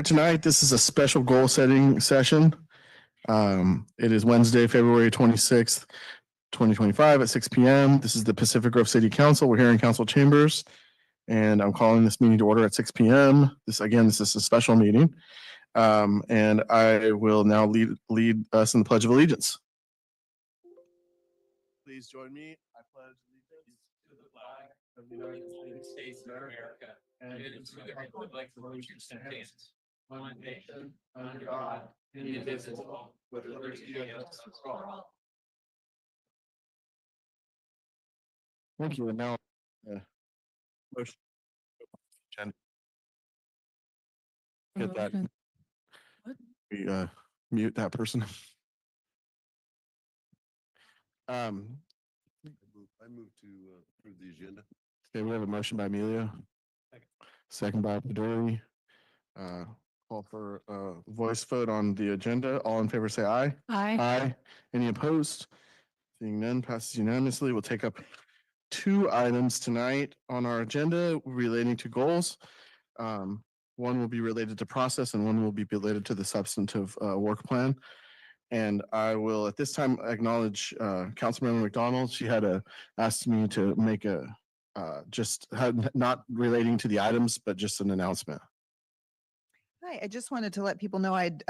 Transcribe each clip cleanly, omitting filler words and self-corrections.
tonight. This is a special goal setting session. It is Wednesday, February 26th, 2025 at 6 p.m. This is the Pacific Grove City Council. We're here in council chambers, and I'm calling this meeting to order at 6 p.m. This is a special meeting. And I will now lead us in the Pledge of Allegiance. Please join me. I pledge allegiance to the flag of the United States of America and to the republic for which it stands, one nation, under God, indivisible, with liberty and justice for all. Thank you. And now, motion. Get that. What? We mute that person. I move to approve the agenda. Okay, we have a motion by Emilio. Second by Pedori. Call for a voice vote on the agenda. All in favor say aye. Aye. Aye. Any opposed? Seeing none, passes unanimously. We'll take up two items tonight on our agenda relating to goals. One will be related to process and one will be related to the substantive work plan. And I will at this time acknowledge Councilmember McDonald. She had asked me to make not relating to the items, but just an announcement. Hi, I just wanted to let people know I'd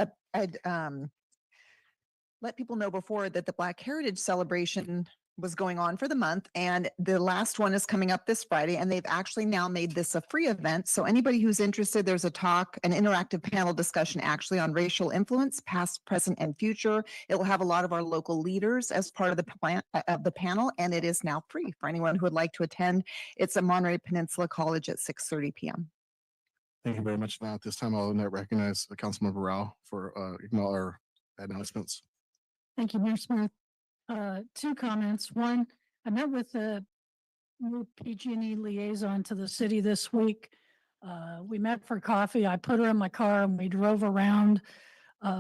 let people know before that the Black Heritage Celebration was going on for the month, and the last one is coming up this Friday, and they've actually now made this a free event. So anybody who's interested, there's a talk, an interactive panel discussion actually on racial influence, past, present, and future. It will have a lot of our local leaders as part of the panel, and it is now free for anyone who would like to attend. It's at Monterey Peninsula College at 6:30 p.m. Thank you very much. Now at this time, I'll recognize Councilmember Rao for our announcements. Thank you, Mayor Smith. Two comments. One, I met with the new PG&E liaison to the city this week. We met for coffee. I put her in my car and we drove around.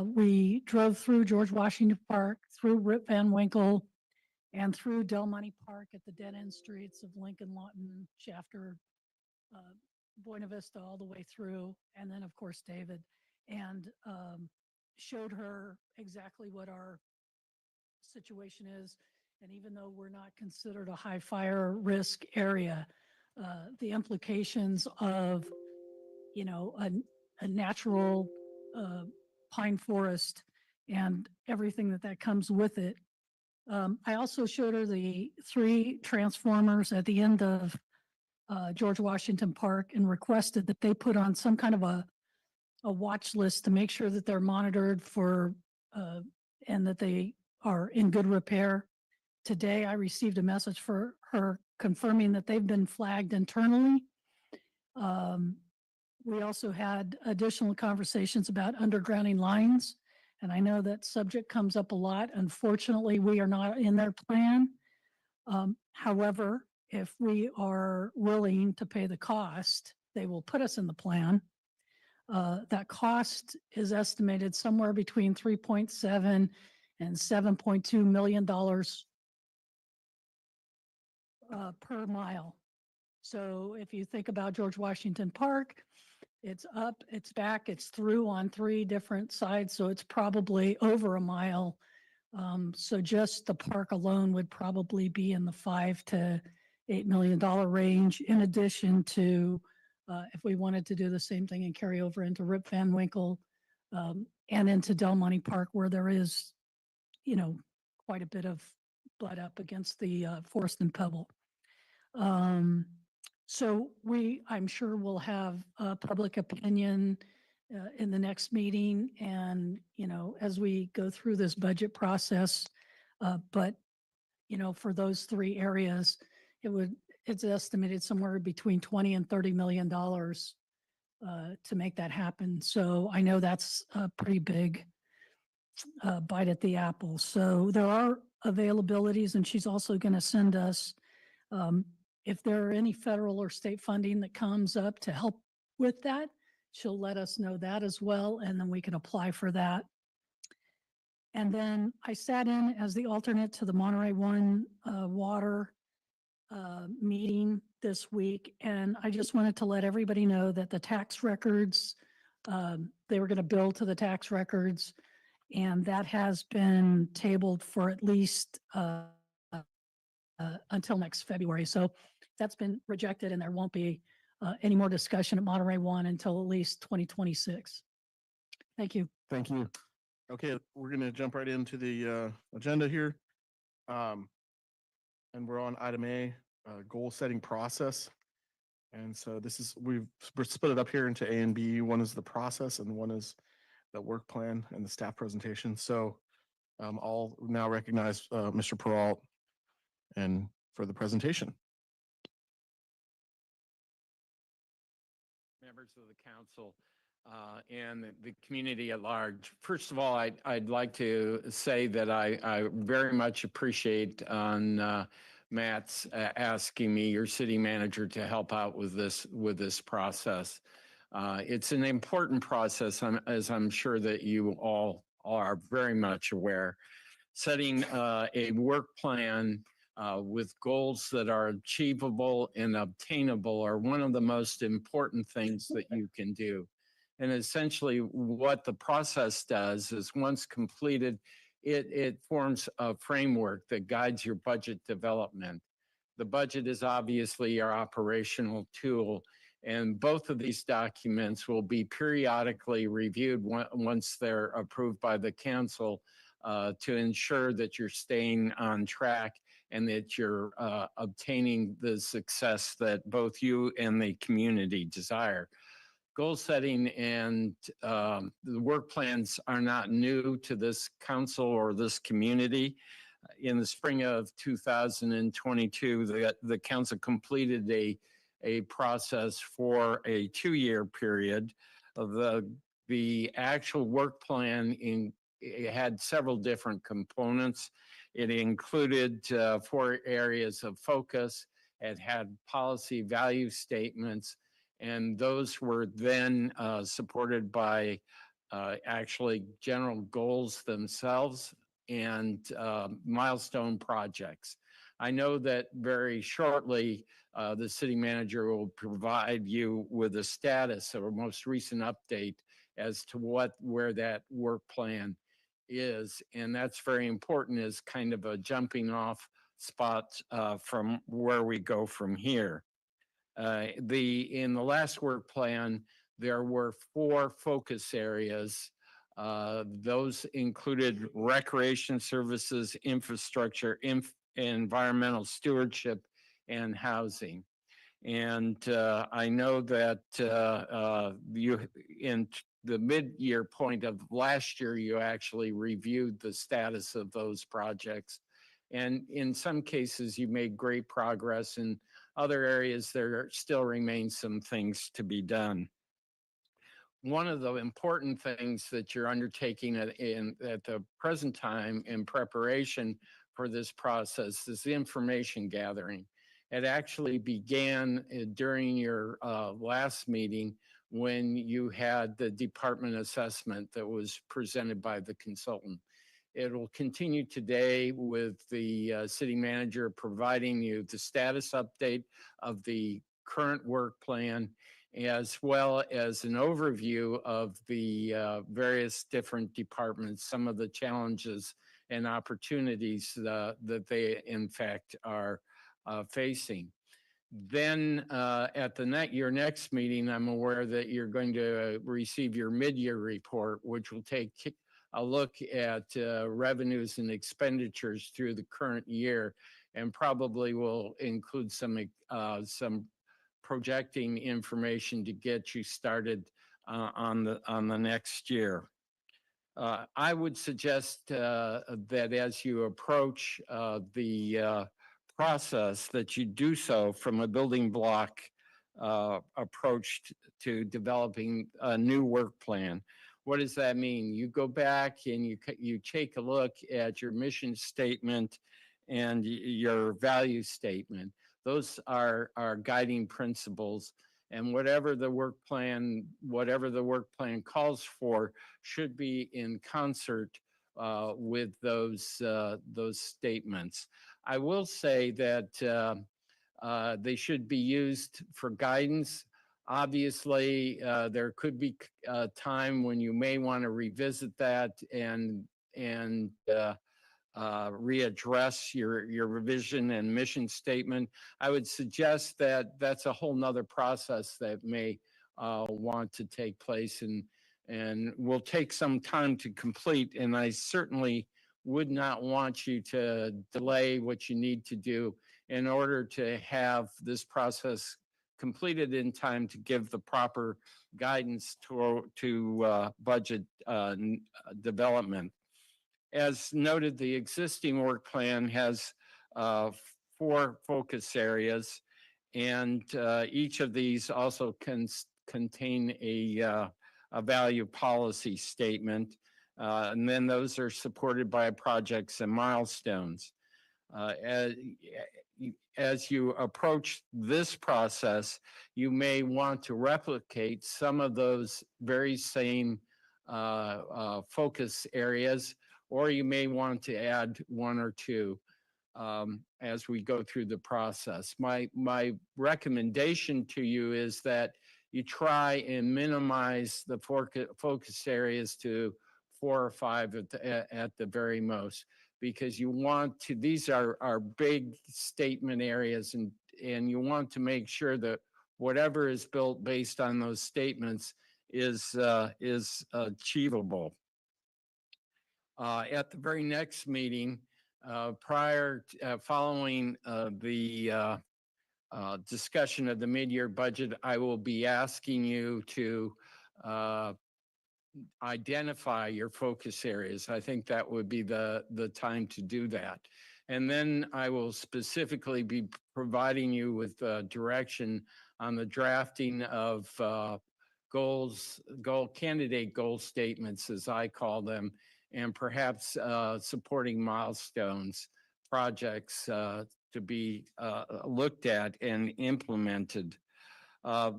We drove through George Washington Park, through Rip Van Winkle, and through Del Monte Park at the dead end streets of Lincoln, Lawton, Shafter, Buena Vista, all the way through, and then of course David, and showed her exactly what our situation is. And even though we're not considered a high fire risk area, the implications of, a natural pine forest and everything that comes with it. I also showed her the 3 transformers at the end of George Washington Park and requested that they put on some kind of a watch list to make sure that they're monitored for and that they are in good repair. Today, I received a message for her confirming that they've been flagged internally. We also had additional conversations about undergrounding lines, and I know that subject comes up a lot. Unfortunately, we are not in their plan. However, if we are willing to pay the cost, they will put us in the plan. That cost is estimated somewhere between 3.7 and $7.2 million per mile. So if you think about George Washington Park, it's up, it's back, it's through on 3 different sides. So it's probably over a mile. So just the park alone would probably be in the $5 to $8 million range, in addition to if we wanted to do the same thing and carry over into Rip Van Winkle and into Del Monte Park, where there is, quite a bit of butt up against the Forest and Pebble. So I'm sure we'll have public opinion in the next meeting and, as we go through this budget process. But, for those 3 areas, it's estimated somewhere between 20 and $30 million to make that happen. So I know that's a pretty big bite at the apple. So there are availabilities, and she's also going to send us if there are any federal or state funding that comes up to help with that. She'll let us know that as well, and then we can apply for that. And then I sat in as the alternate to the Monterey One water meeting this week, and I just wanted to let everybody know that the tax records they were going to bill to the tax records. And that has been tabled for at least until next February. So that's been rejected and there won't be any more discussion at Monterey One until at least 2026. Thank you. Thank you. Okay, we're gonna jump right into the agenda here. And we're on item A, goal setting process. And so this is, we're split it up here into A and B. One is the process and one is the work plan and the staff presentation. So I'll now recognize Mr. Peralt and for the presentation. Members of the council and the community at large. First of all, I'd like to say that I very much appreciate on Matt's asking me, your city manager, to help out with this process. It's an important process, as I'm sure that you all are very much aware. Setting a work plan with goals that are achievable and obtainable are one of the most important things that you can do. And essentially what the process does is once completed, it forms a framework that guides your budget development. The budget is obviously your operational tool, and both of these documents will be periodically reviewed once they're approved by the council to ensure that you're staying on track and that you're obtaining the success that both you and the community desire. Goal setting and the work plans are not new to this council or this community. In the spring of 2022, the council completed a process for a 2-year period. The actual work plan it had several different components. It included 4 areas of focus. It had policy value statements, and those were then supported by actually general goals themselves and milestone projects. I know that very shortly the city manager will provide you with a status or most recent update as to where that work plan is, and that's very important as kind of a jumping off spot from where we go from here. In the last work plan, there were 4 focus areas. Those included recreation services, infrastructure, environmental stewardship, and housing. And I know that in the mid-year point of last year, you actually reviewed the status of those projects. And in some cases, you made great progress. In other areas, there still remains some things to be done. One of the important things that you're undertaking at the present time in preparation for this process is the information gathering. It actually began during your last meeting when you had the department assessment that was presented by the consultant. It will continue today with the city manager providing you the status update of the current work plan, as well as an overview of the various different departments, some of the challenges and opportunities that they in fact are facing. Then at your next meeting, I'm aware that you're going to receive your mid-year report, which will take a look at revenues and expenditures through the current year, and probably will include some projecting information to get you started on the next year. I would suggest that as you approach the process, that you do so from a building block approach to developing a new work plan. What does that mean? You go back and you take a look at your mission statement and your value statement. Those are our guiding principles, and whatever the work plan calls for should be in concert with those statements. I will say that they should be used for guidance Obviously, there could be a time when you may want to revisit that and readdress your revision and mission statement. I would suggest that that's a whole nother process that may want to take place and will take some time to complete. And I certainly would not want you to delay what you need to do in order to have this process completed in time to give the proper guidance to budget development. As noted, the existing work plan has 4 focus areas, and each of these also contain a value policy statement. And then those are supported by projects and milestones. As you approach this process, you may want to replicate some of those very same focus areas, or you may want to add 1 or 2 as we go through the process. My recommendation to you is that you try and minimize the focus areas to 4 or 5 at the very most, because you want to, these are big statement areas, and you want to make sure that whatever is built based on those statements is achievable. At the very next meeting, following the discussion of the mid-year budget, I will be asking you to identify your focus areas. I think that would be the time to do that. And then I will specifically be providing you with direction on the drafting of candidate goal statements, as I call them, and perhaps supporting milestones, projects to be looked at and implemented.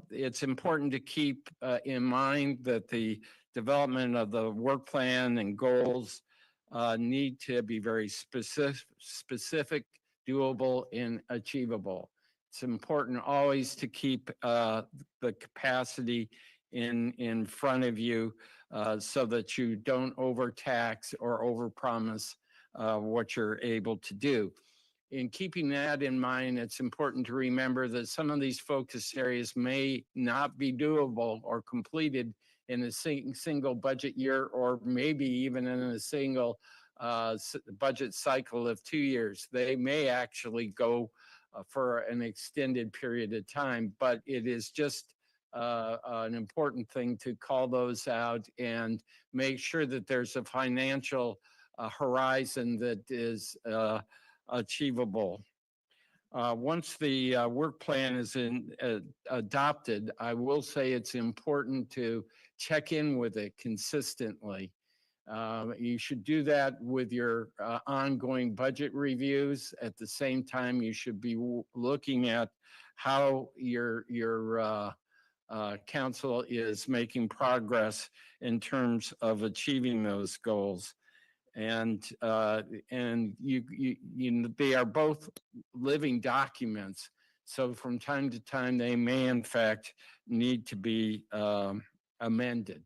It's important to keep in mind that the development of the work plan and goals need to be very specific, doable, and achievable. It's important always to keep the capacity in front of you so that you don't overtax or overpromise what you're able to do. In keeping that in mind, it's important to remember that some of these focus areas may not be doable or completed in a single budget year, or maybe even in a single budget cycle of 2 years. They may actually go for an extended period of time, but it is just an important thing to call those out and make sure that there's a financial horizon that is achievable. Once the work plan is adopted, I will say it's important to check in with it consistently. You should do that with your ongoing budget reviews. At the same time, you should be looking at how your council is making progress in terms of achieving those goals. And they are both living documents. So from time to time, they may in fact need to be amended.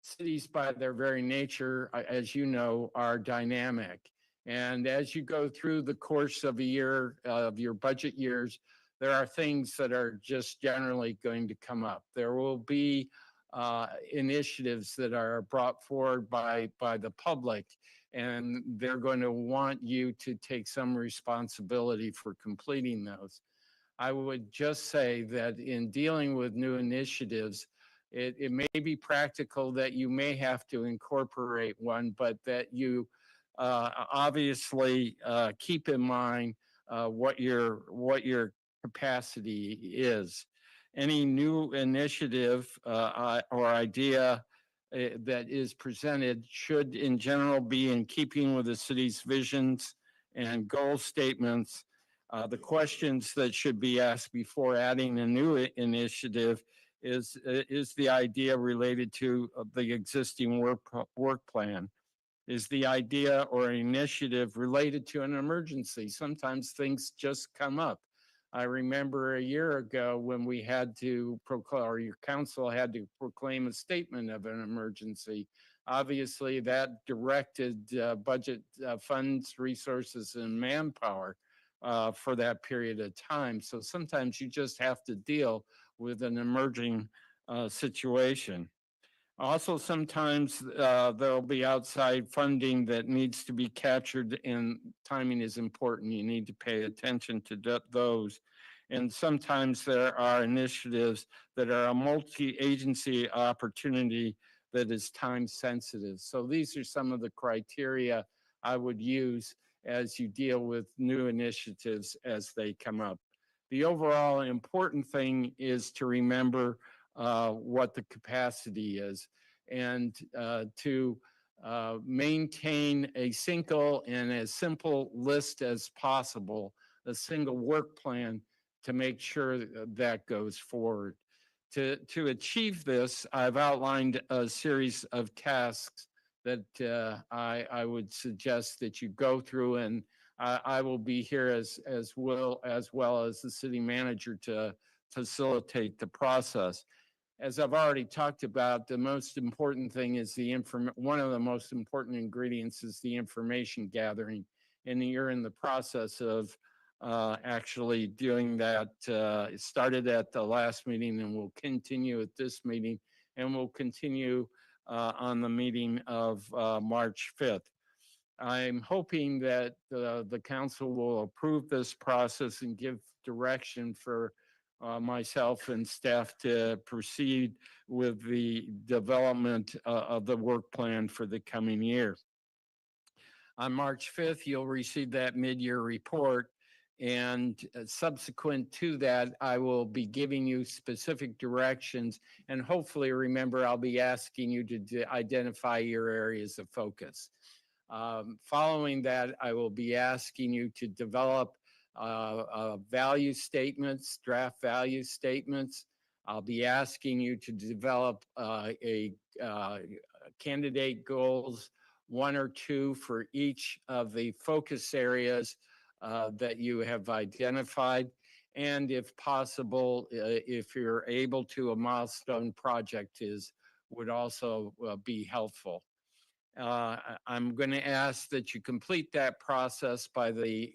Cities, by their very nature, as you know, are dynamic. And as you go through the course of a year, of your budget years, there are things that are just generally going to come up. There will be initiatives that are brought forward by the public, and they're going to want you to take some responsibility for completing those. I would just say that in dealing with new initiatives, it may be practical that you may have to incorporate one, but that you obviously keep in mind what your capacity is. Any new initiative or idea that is presented should in general be in keeping with the city's visions and goal statements. The questions that should be asked before adding a new initiative is the idea related to the existing work plan? Is the idea or initiative related to an emergency? Sometimes things just come up. I remember a year ago when we had to proclaim, or your council had to proclaim a statement of an emergency. Obviously, that directed budget funds, resources, and manpower for that period of time. So sometimes you just have to deal with an emerging situation. Also, sometimes there'll be outside funding that needs to be captured, and timing is important. You need to pay attention to those. And sometimes there are initiatives that are a multi-agency opportunity that is time sensitive. So these are some of the criteria I would use as you deal with new initiatives as they come up. The overall important thing is to remember what the capacity is, and to maintain a single and as simple list as possible, a single work plan to make sure that goes forward. To achieve this, I've outlined a series of tasks that I would suggest that you go through, and I will be here as well as the city manager to facilitate the process. As I've already talked about, the most important thing is one of the most important ingredients is the information gathering. And you're in the process of actually doing that. It started at the last meeting and will continue at this meeting, and will continue on the meeting of March 5th. I'm hoping that the council will approve this process and give direction for myself and staff to proceed with the development of the work plan for the coming year. On March 5th, you'll receive that mid-year report, and subsequent to that, I will be giving you specific directions, and hopefully, remember, I'll be asking you to identify your areas of focus. Following that, I will be asking you to develop value statements, draft value statements. I'll be asking you to develop candidate goals, 1 or 2 for each of the focus areas that you have identified. And if possible, if you're able to, a milestone project would also be helpful. I'm going to ask that you complete that process by the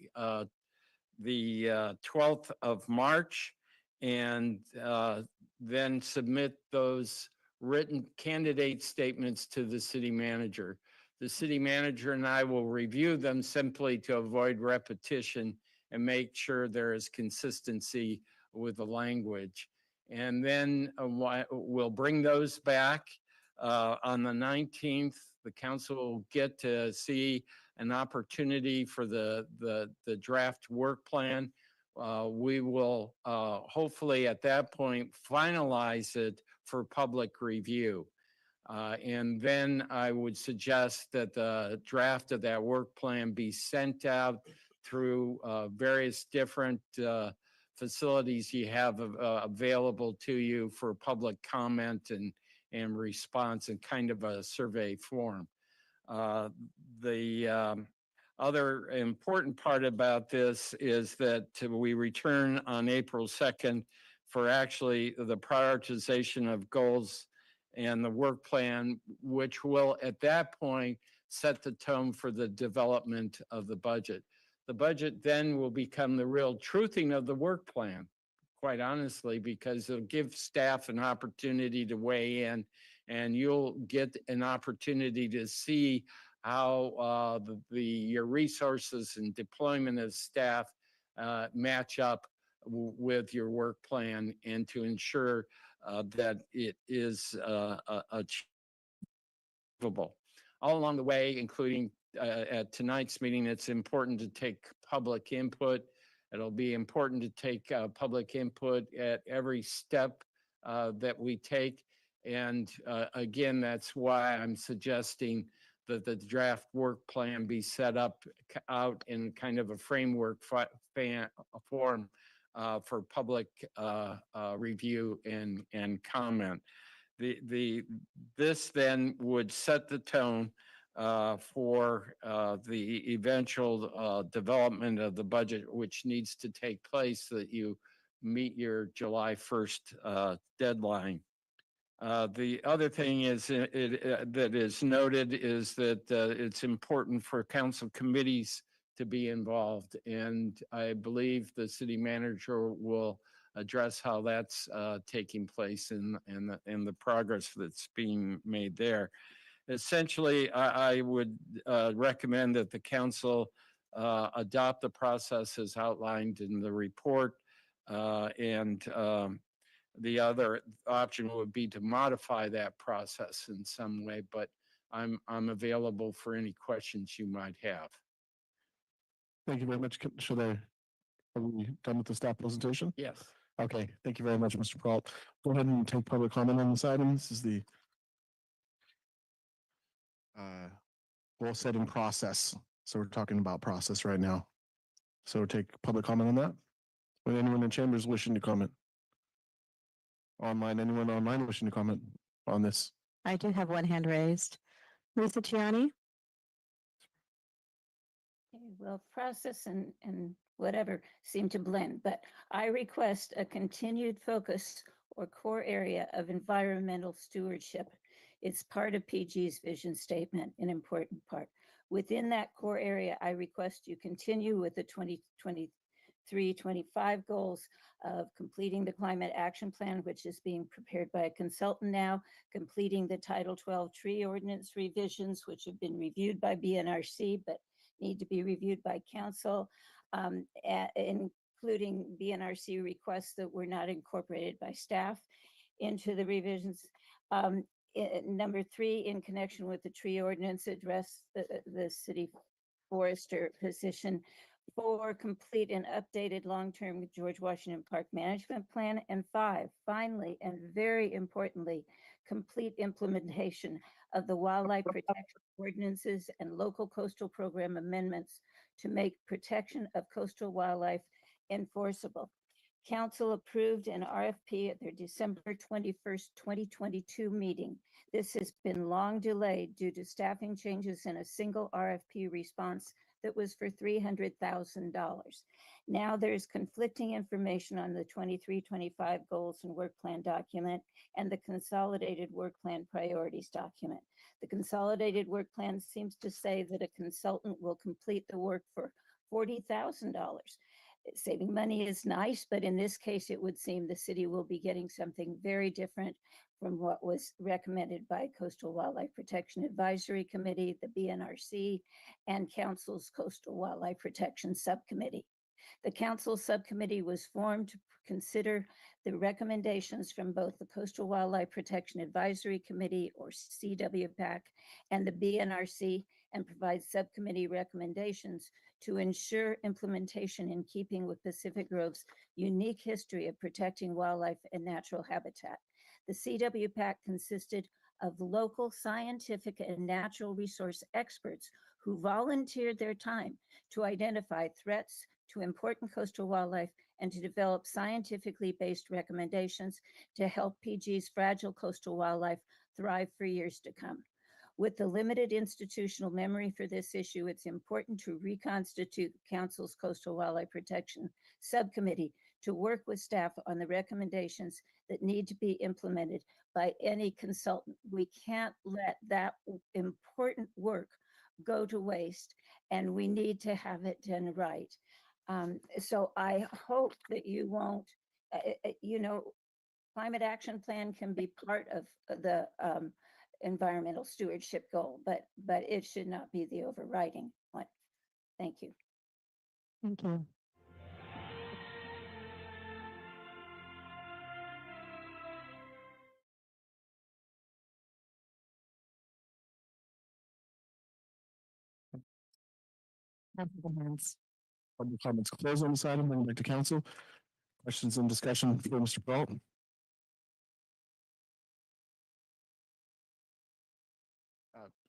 12th of March, and then submit those written candidate statements to the city manager. The city manager and I will review them simply to avoid repetition and make sure there is consistency with the language. And then we'll bring those back on the 19th. The council will get to see an opportunity for the draft work plan. We will hopefully at that point finalize it for public review. And then I would suggest that the draft of that work plan be sent out through various different facilities you have available to you for public comment and response, and kind of a survey form. The other important part about this is that we return on April 2nd for actually the prioritization of goals and the work plan, which will at that point set the tone for the development of the budget. The budget then will become the real truthing of the work plan, quite honestly, because it'll give staff an opportunity to weigh in, and you'll get an opportunity to see how your resources and deployment of staff match up with your work plan, and to ensure that it is achievable. All along the way, including at tonight's meeting, it's important to take public input. It'll be important to take public input at every step that we take. And again, that's why I'm suggesting that the draft work plan be set up out in kind of a framework form for public review and comment. This then would set the tone for the eventual development of the budget, which needs to take place so that you meet your July 1st deadline. The other thing is that is noted is that it's important for council committees to be involved. And I believe the city manager will address how that's taking place in the progress that's being made there. Essentially, I would recommend that the council adopt the process as outlined in the report. The other option would be to modify that process in some way, but I'm available for any questions you might have. Thank you very much. Are we done with the staff presentation? Yes. Okay, thank you very much, Mr. Brault. Go ahead and take public comment on this item. This is the goal setting process. So we're talking about process right now. So take public comment on that. Would anyone in chambers wishing to comment? Online, anyone online wishing to comment on this? I do have one hand raised. Lisa Chiani? Okay, well, process and whatever seem to blend, but I request a continued focus or core area of environmental stewardship. It's part of PG's vision statement, an important part. Within that core area, I request you continue with the 2023-25 goals of completing the climate action plan, which is being prepared by a consultant now, completing the Title 12 tree ordinance revisions, which have been reviewed by BNRC, but need to be reviewed by council, including BNRC requests that were not incorporated by staff into the revisions. Number 3, in connection with the tree ordinance, address the city forester position. 4, complete an updated long-term George Washington Park management plan. And 5, finally, and very importantly, complete implementation of the wildlife protection ordinances and local coastal program amendments to make protection of coastal wildlife enforceable. Council approved an RFP at their December 21st, 2022 meeting. This has been long delayed due to staffing changes in a single RFP response that was for $300,000. Now there's conflicting information on the 23-25 goals and work plan document and the consolidated work plan priorities document. The consolidated work plan seems to say that a consultant will complete the work for $40,000. Saving money is nice, but in this case, it would seem the city will be getting something very different from what was recommended by Coastal Wildlife Protection Advisory Committee, the BNRC, and Council's Coastal Wildlife Protection Subcommittee. The Council Subcommittee was formed to consider the recommendations from both the Coastal Wildlife Protection Advisory Committee, or CWPAC, and the BNRC, and provide subcommittee recommendations to ensure implementation in keeping with Pacific Grove's unique history of protecting wildlife and natural habitat. The CWPAC consisted of local scientific and natural resource experts who volunteered their time to identify threats to important coastal wildlife and to develop scientifically based recommendations to help PG's fragile coastal wildlife thrive for years to come. With the limited institutional memory for this issue, it's important to reconstitute Council's Coastal Wildlife Protection Subcommittee to work with staff on the recommendations that need to be implemented by any consultant. We can't let that important work go to waste, and we need to have it done right. So I hope that you won't, climate action plan can be part of the environmental stewardship goal, but it should not be the overriding one. Thank you. Thank you. Hands. Public comments closed on this item. Bring it back to council. Questions and discussion for Mr. Brault?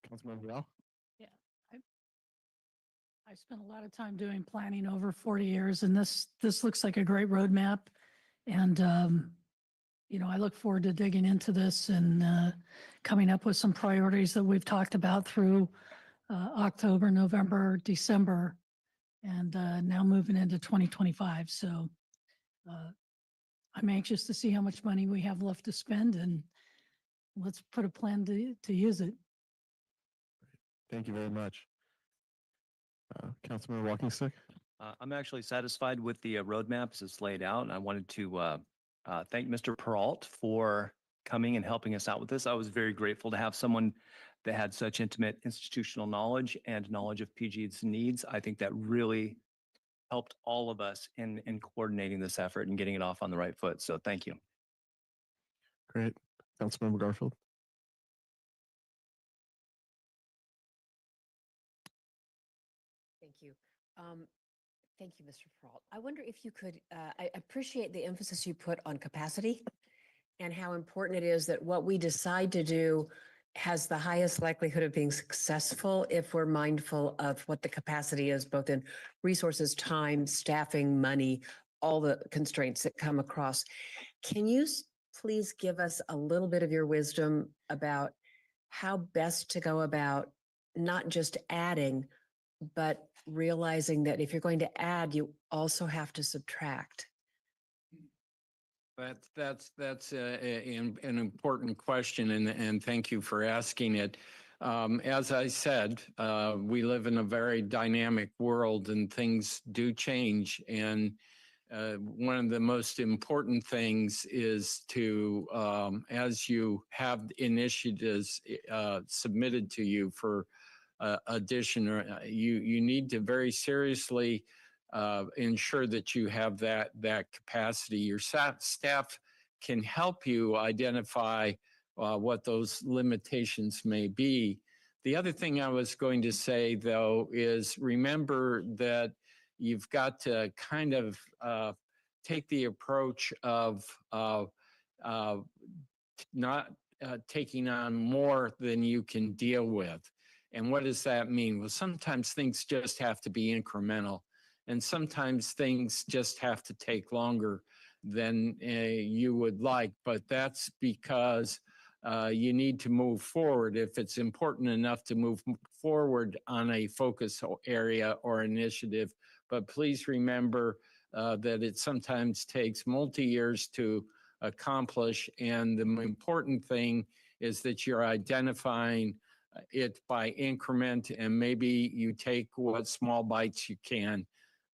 Councilmember Rao? I spent a lot of time doing planning over 40 years, and this looks like a great roadmap. And, I look forward to digging into this and coming up with some priorities that we've talked about through October, November, December, and now moving into 2025. So I'm anxious to see how much money we have left to spend, and let's put a plan to use it. Thank you very much. Councilmember Walking Stick? I'm actually satisfied with the roadmap as it's laid out, and I wanted to thank Mr. Peralt for coming and helping us out with this. I was very grateful to have someone that had such intimate institutional knowledge and knowledge of PG's needs. I think that really helped all of us in coordinating this effort and getting it off on the right foot. So thank you. Great. Councilmember Garfield? Thank you. Thank you, Mr. Peralt. I wonder if you could, I appreciate the emphasis you put on capacity and how important it is that what we decide to do has the highest likelihood of being successful if we're mindful of what the capacity is, both in resources, time, staffing, money, all the constraints that come across. Can you please give us a little bit of your wisdom about how best to go about not just adding, but realizing that if you're going to add, you also have to subtract? That's an important question, and thank you for asking it. As I said, we live in a very dynamic world, and things do change. And one of the most important things is to, as you have initiatives submitted to you for addition, you need to very seriously ensure that you have that capacity. Your staff can help you identify what those limitations may be. The other thing I was going to say, though, is remember that you've got to kind of take the approach of not taking on more than you can deal with. And what does that mean? Well, sometimes things just have to be incremental. And sometimes things just have to take longer than you would like, but that's because you need to move forward. If it's important enough to move forward on a focus area or initiative, but please remember that it sometimes takes multi-years to accomplish. And the important thing is that you're identifying it by increment, and maybe you take what small bites you can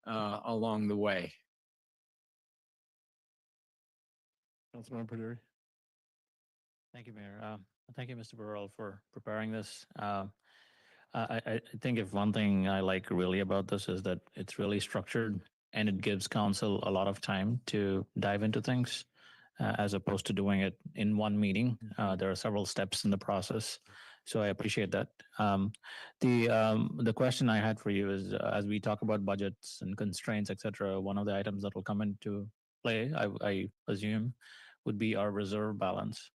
along the way. Councilmember Perdue? Thank you, Mayor. Thank you, Mr. Burrell, for preparing this. I think if one thing I like really about this is that it's really structured and it gives council a lot of time to dive into things as opposed to doing it in one meeting. There are several steps in the process. So I appreciate that. The question I had for you is, as we talk about budgets and constraints, et cetera, one of the items that will come into play, I assume, would be our reserve balance.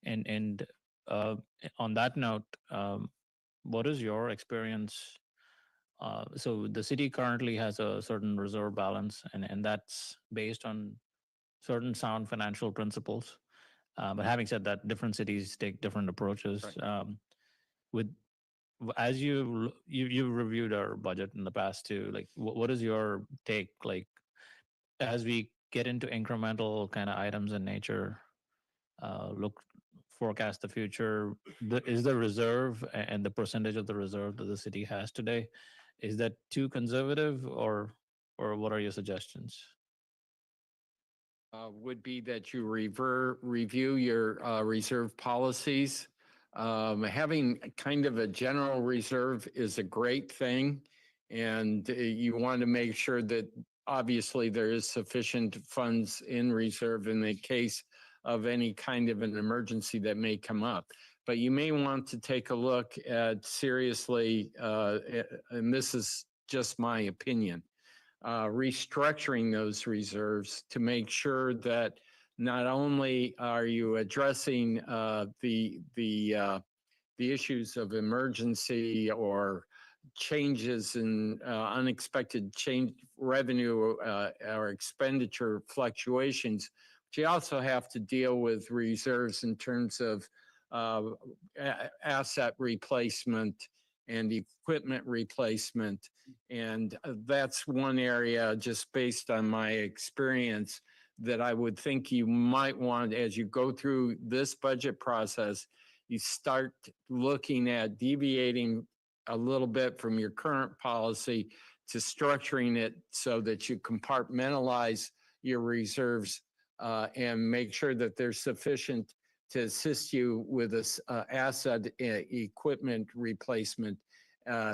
And on that note, what is your experience? So the city currently has a certain reserve balance, and that's based on certain sound financial principles. But having said that, different cities take different approaches. Right. As you've reviewed our budget in the past too, like what is your take, like as we get into incremental kind of items in nature, forecast the future, is the reserve and the percentage of the reserve that the city has today, is that too conservative, or what are your suggestions? Would be that you review your reserve policies. Having kind of a general reserve is a great thing, and you want to make sure that obviously there is sufficient funds in reserve in the case of any kind of an emergency that may come up. But you may want to take a look at seriously, and this is just my opinion, restructuring those reserves to make sure that not only are you addressing the issues of emergency or changes in unexpected revenue or expenditure fluctuations, but you also have to deal with reserves in terms of asset replacement and equipment replacement. And that's one area, just based on my experience, that I would think you might want, as you go through this budget process, you start looking at deviating a little bit from your current policy to structuring it so that you compartmentalize your reserves and make sure that there's sufficient to assist you with this asset equipment replacement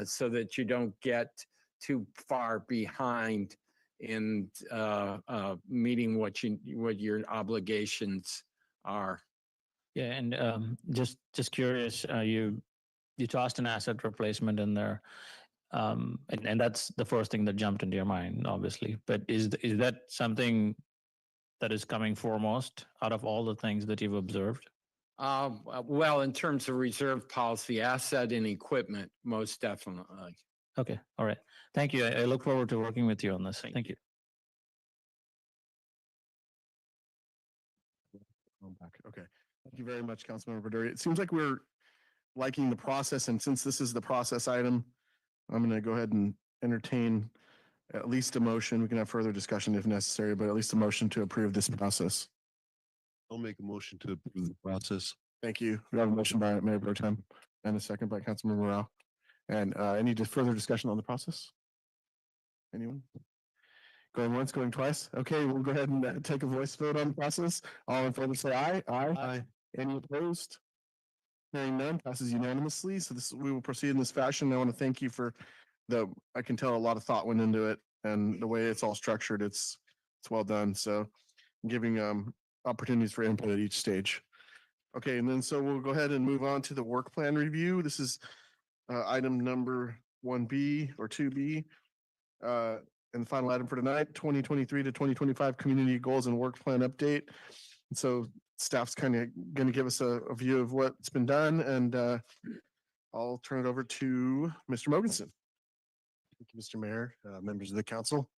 so that you don't get too far behind in meeting what your obligations are. Yeah, and just curious, you tossed an asset replacement in there. And that's the first thing that jumped into your mind, obviously. But is that something that is coming foremost out of all the things that you've observed? Well, in terms of reserve policy, asset and equipment, most definitely. Okay, all right. Thank you. I look forward to working with you on this. Thank you. I'm back. Okay. Thank you very much, Councilmember Baduri. It seems like we're liking the process, and since this is the process item, I'm going to go ahead and entertain at least a motion. We can have further discussion if necessary, but at least a motion to approve this process. I'll make a motion to approve the process. Thank you. We have a motion by Mayor Pro Tem and a second by Councilmember Morale. And any further discussion on the process? Anyone? Going once, going twice? Okay, we'll go ahead and take a voice vote on the process. All in favor, say aye. Aye. Any opposed? Hearing none, passes unanimously. So we will proceed in this fashion. I want to thank you for I can tell a lot of thought went into it, and the way it's all structured, it's well done. So giving opportunities for input at each stage. Okay, and then so we'll go ahead and move on to the work plan review. This is item number 1B or 2B. And the final item for tonight, 2023 to 2025 community goals and work plan update. And so staff's kind of going to give us a view of what's been done, and I'll turn it over to Mr. Mogensen. Thank you, Mr. Mayor, members of the council.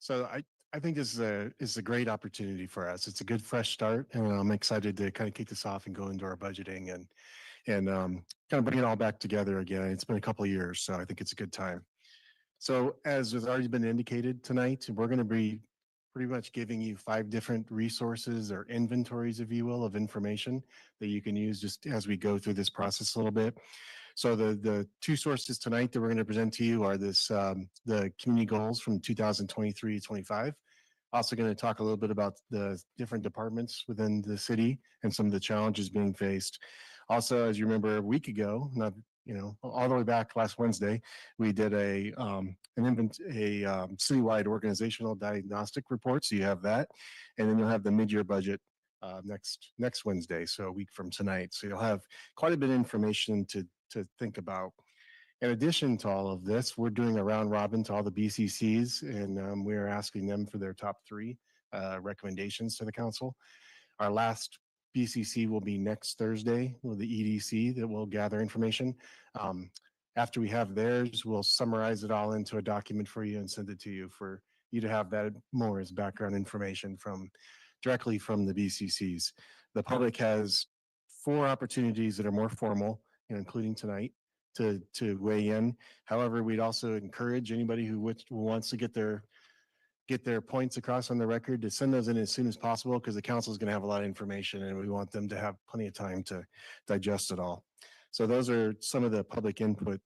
So I think this is a great opportunity for us. It's a good fresh start, and I'm excited to kind of kick this off and go into our budgeting and kind of bring it all back together again. It's been a couple of years, so I think it's a good time. So as has already been indicated tonight, we're going to be pretty much giving you 5 different resources or inventories, if you will, of information that you can use just as we go through this process a little bit. So the 2 sources tonight that we're going to present to you are the community goals from 2023-25. Also going to talk a little bit about the different departments within the city and some of the challenges being faced. Also, as you remember, a week ago, all the way back last Wednesday, we did a citywide organizational diagnostic report. So you have that, and then you'll have the mid-year budget next Wednesday, so a week from tonight. So you'll have quite a bit of information to think about. In addition to all of this, we're doing a round robin to all the BCCs, and we're asking them for their top 3 recommendations to the council. Our last BCC will be next Thursday with the EDC that will gather information. After we have theirs, we'll summarize it all into a document for you and send it to you for you to have that more as background information directly from the BCCs. The public has 4 opportunities that are more formal, including tonight, to weigh in. However, we'd also encourage anybody who wants to get their points across on the record to send those in as soon as possible, because the council is going to have a lot of information and we want them to have plenty of time to digest it all. So those are some of the public input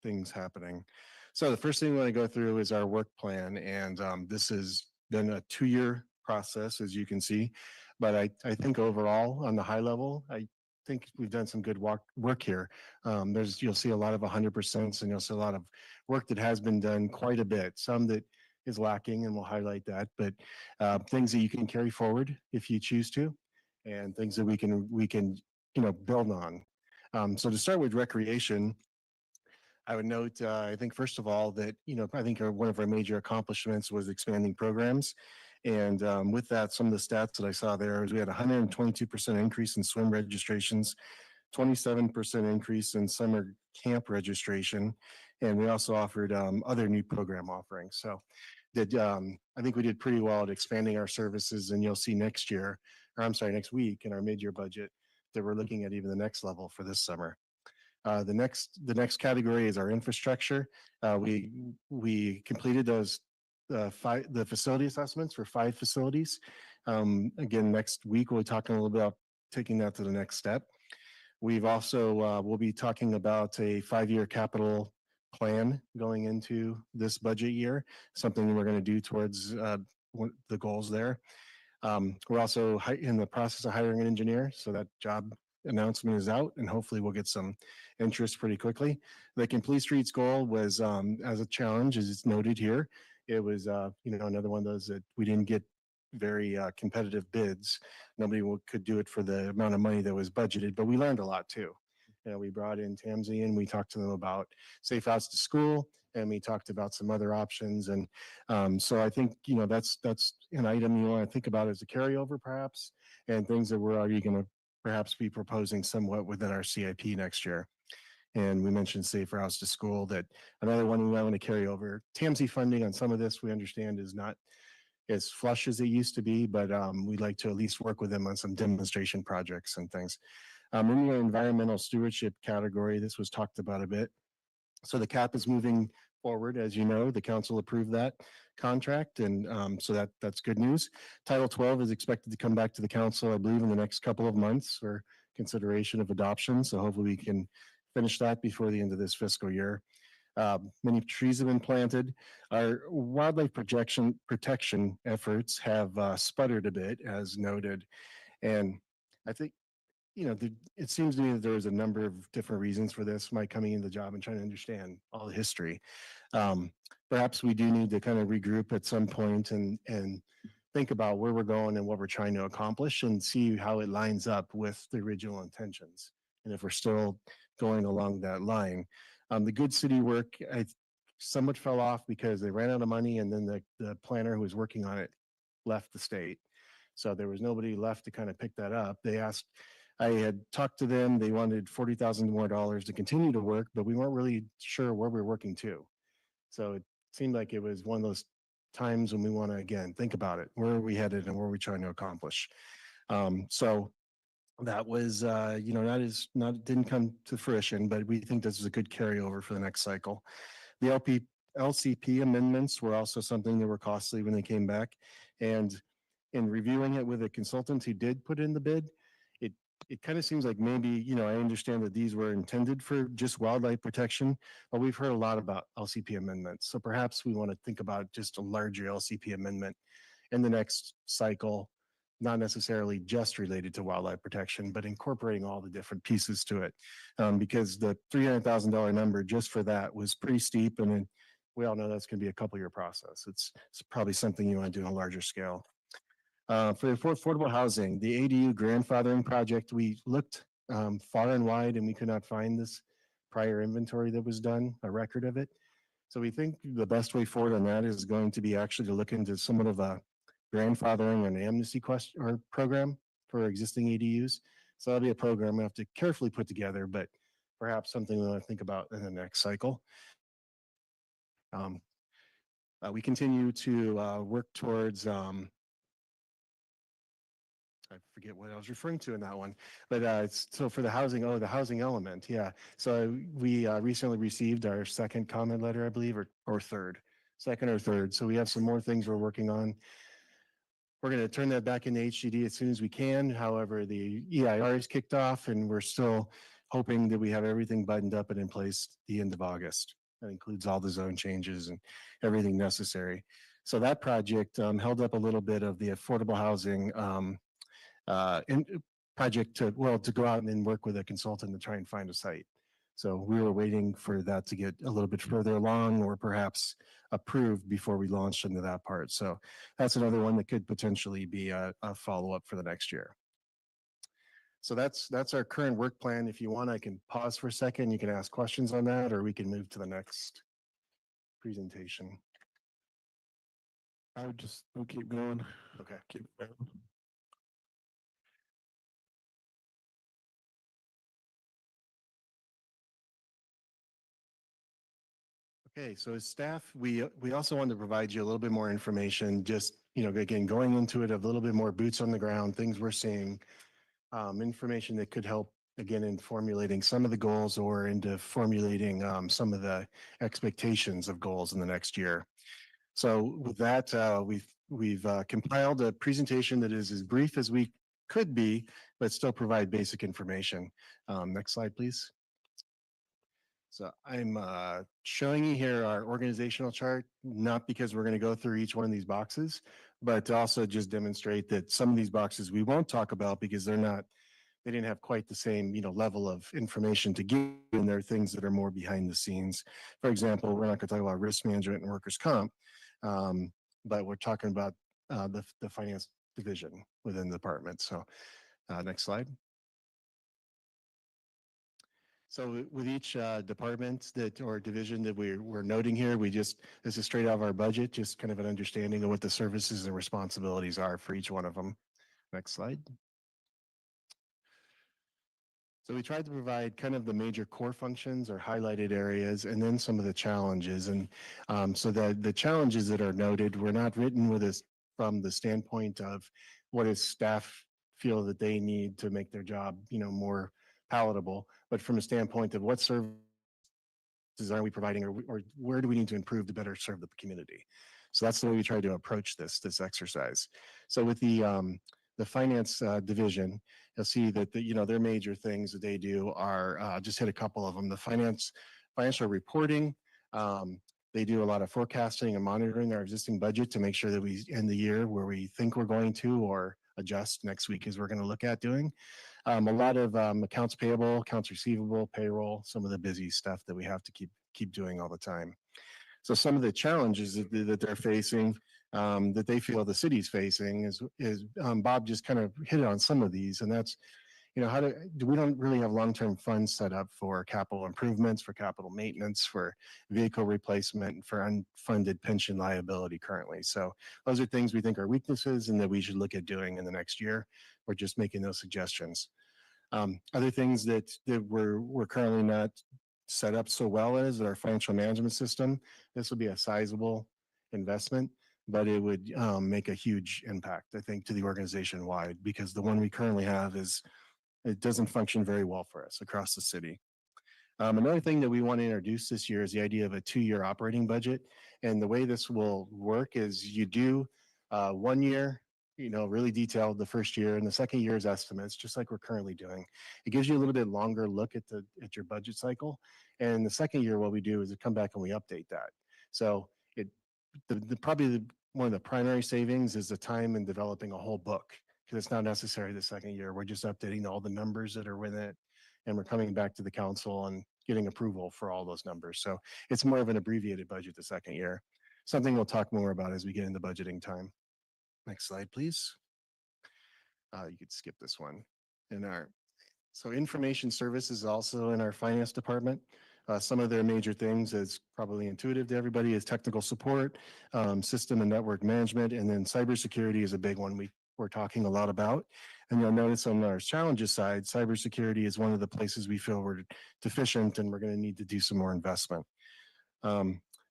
things happening. So the first thing we want to go through is our work plan, and this has been a 2-year process, as you can see. But I think overall, on the high level, I think we've done some good work here. You'll see a lot of 100%, and you'll see a lot of work that has been done quite a bit. Some that is lacking, and we'll highlight that, but things that you can carry forward if you choose to, and things that we can build on. So to start with recreation, I would note, I think first of all that, I think one of our major accomplishments was expanding programs. And with that, some of the stats that I saw there is we had 122% increase in swim registrations, 27% increase in summer camp registration, and we also offered other new program offerings. So I think we did pretty well at expanding our services, and you'll see next week in our mid-year budget that we're looking at even the next level for this summer. The next category is our infrastructure. We completed those the facility assessments for 5 facilities. Again, next week, we'll be talking a little bit about taking that to the next step. We've also, we'll be talking about a 5-year capital plan going into this budget year, something we're going to do towards the goals there. We're also in the process of hiring an engineer, so that job announcement is out, and hopefully we'll get some interest pretty quickly. The Complete Streets goal was, as a challenge, as it's noted here, it was, another one of those that we didn't get very competitive bids. Nobody could do it for the amount of money that was budgeted, but we learned a lot too. We brought in TAMSI and we talked to them about safe routes to school, and we talked about some other options. And so I think, that's an item you want to think about as a carryover perhaps, and things that we're already going to perhaps be proposing somewhat within our CIP next year. And we mentioned safe routes to school, that another one we want to carry over. TAMSI funding on some of this, we understand, is not as flush as it used to be, but we'd like to at least work with them on some demonstration projects and things. In the environmental stewardship category, this was talked about a bit. So the CAP is moving forward. As you know, the council approved that contract, and so that's good news. Title 12 is expected to come back to the council, I believe, in the next couple of months for consideration of adoption. So hopefully we can finish that before the end of this fiscal year. Many trees have been planted. Our wildlife protection efforts have sputtered a bit, as noted. And I think, it seems to me that there was a number of different reasons for this, my coming into the job and trying to understand all the history. Perhaps we do need to kind of regroup at some point and think about where we're going and what we're trying to accomplish, and see how it lines up with the original intentions. And if we're still going along that line. The Good City work, I somewhat fell off because they ran out of money, and then the planner who was working on it left the state. So there was nobody left to kind of pick that up. I had talked to them, they wanted $40,000 more to continue to work, but we weren't really sure where we were working to. So it seemed like it was one of those times when we want to, again, think about it. Where are we headed and what are we trying to accomplish? So that was, didn't come to fruition, but we think this is a good carryover for the next cycle. The LCP amendments were also something that were costly when they came back. And in reviewing it with a consultant who did put in the bid, it kind of seems like maybe, I understand that these were intended for just wildlife protection, but we've heard a lot about LCP amendments. So perhaps we want to think about just a larger LCP amendment in the next cycle, not necessarily just related to wildlife protection, but incorporating all the different pieces to it. Because the $300,000 number just for that was pretty steep. And then we all know that's going to be a couple-year process. It's probably something you want to do on a larger scale. For affordable housing, the ADU grandfathering project, we looked far and wide and we could not find this prior inventory that was done, a record of it. So we think the best way forward on that is going to be actually to look into somewhat of a grandfathering and amnesty program for existing ADUs. So that'll be a program we have to carefully put together, but perhaps something we want to think about in the next cycle. We continue to work towards I forget what I was referring to in that one, but so for the housing, the housing element. Yeah. So we recently received our second comment letter, I believe, or second or third. So we have some more things we're working on. We're going to turn that back into HGD as soon as we can. However, the EIR is kicked off and we're still hoping that we have everything buttoned up and in place the end of August. That includes all the zone changes and everything necessary. So that project held up a little bit of the affordable housing project to go out and work with a consultant to try and find a site. So we were waiting for that to get a little bit further along or perhaps approved before we launched into that part. So that's another one that could potentially be a follow-up for the next year. So that's our current work plan. If you want, I can pause for a second. You can ask questions on that, or we can move to the next presentation. We'll keep going. Okay. Keep going. Okay, so as staff, we also wanted to provide you a little bit more information, just, again, going into it, a little bit more boots on the ground, things we're seeing, information that could help again, in formulating some of the goals or into formulating some of the expectations of goals in the next year. So with that, we've compiled a presentation that is as brief as we could be, but still provide basic information. Next slide, please. So I'm showing you here our organizational chart, not because we're going to go through each one of these boxes, but to also just demonstrate that some of these boxes we won't talk about because they didn't have quite the same, level of information to give, and there are things that are more behind the scenes. For example, we're not going to talk about risk management and workers' comp, but we're talking about the finance division within the department. So next slide. So with each department or division that we're noting here, this is straight out of our budget, just kind of an understanding of what the services and responsibilities are for each one of them. Next slide. So we tried to provide kind of the major core functions or highlighted areas and then some of the challenges. And so the challenges that are noted were not written with us from the standpoint of what does staff feel that they need to make their job, more palatable, but from a standpoint of what services are we providing or where do we need to improve to better serve the community. So that's the way we try to approach this exercise. So with the finance division, you'll see that their major things that they do are just hit a couple of them. The financial reporting. They do a lot of forecasting and monitoring our existing budget to make sure that we end the year where we think we're going to, or adjust next week as we're going to look at doing. A lot of accounts payable, accounts receivable, payroll, some of the busy stuff that we have to keep doing all the time. So some of the challenges that they're facing, that they feel the city's facing is Bob just kind of hit on some of these, and that's, we don't really have long-term funds set up for capital improvements, for capital maintenance, for vehicle replacement, and for unfunded pension liability currently. So those are things we think are weaknesses and that we should look at doing in the next year. We're just making those suggestions. Other things that we're currently not set up so well as our financial management system. This will be a sizable investment, but it would make a huge impact, I think, to the organization wide, because the one we currently have it doesn't function very well for us across the city. Another thing that we want to introduce this year is the idea of a 2-year operating budget. And the way this will work is you do 1 year, really detailed the first year, and the second year's estimates, just like we're currently doing. It gives you a little bit longer look at your budget cycle. And the second year, what we do is we come back and we update that. So probably one of the primary savings is the time in developing a whole book, because it's not necessary the second year. We're just updating all the numbers that are with it, and we're coming back to the council and getting approval for all those numbers. So it's more of an abbreviated budget the second year. Something we'll talk more about as we get into budgeting time. Next slide, please. You could skip this one. So information services also in our finance department. Some of their major things, is probably intuitive to everybody, is technical support, system and network management, and then cybersecurity is a big one we're talking a lot about. And you'll notice on our challenges side, cybersecurity is one of the places we feel we're deficient, and we're going to need to do some more investment.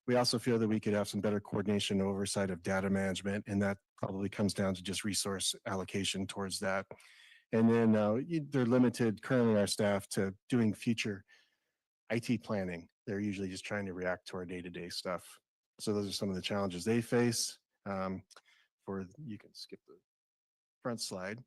We also feel that we could have some better coordination and oversight of data management, and that probably comes down to just resource allocation towards that. And then they're limited currently, our staff, to doing future IT planning. They're usually just trying to react to our day-to-day stuff. So those are some of the challenges they face. You can skip the front slide.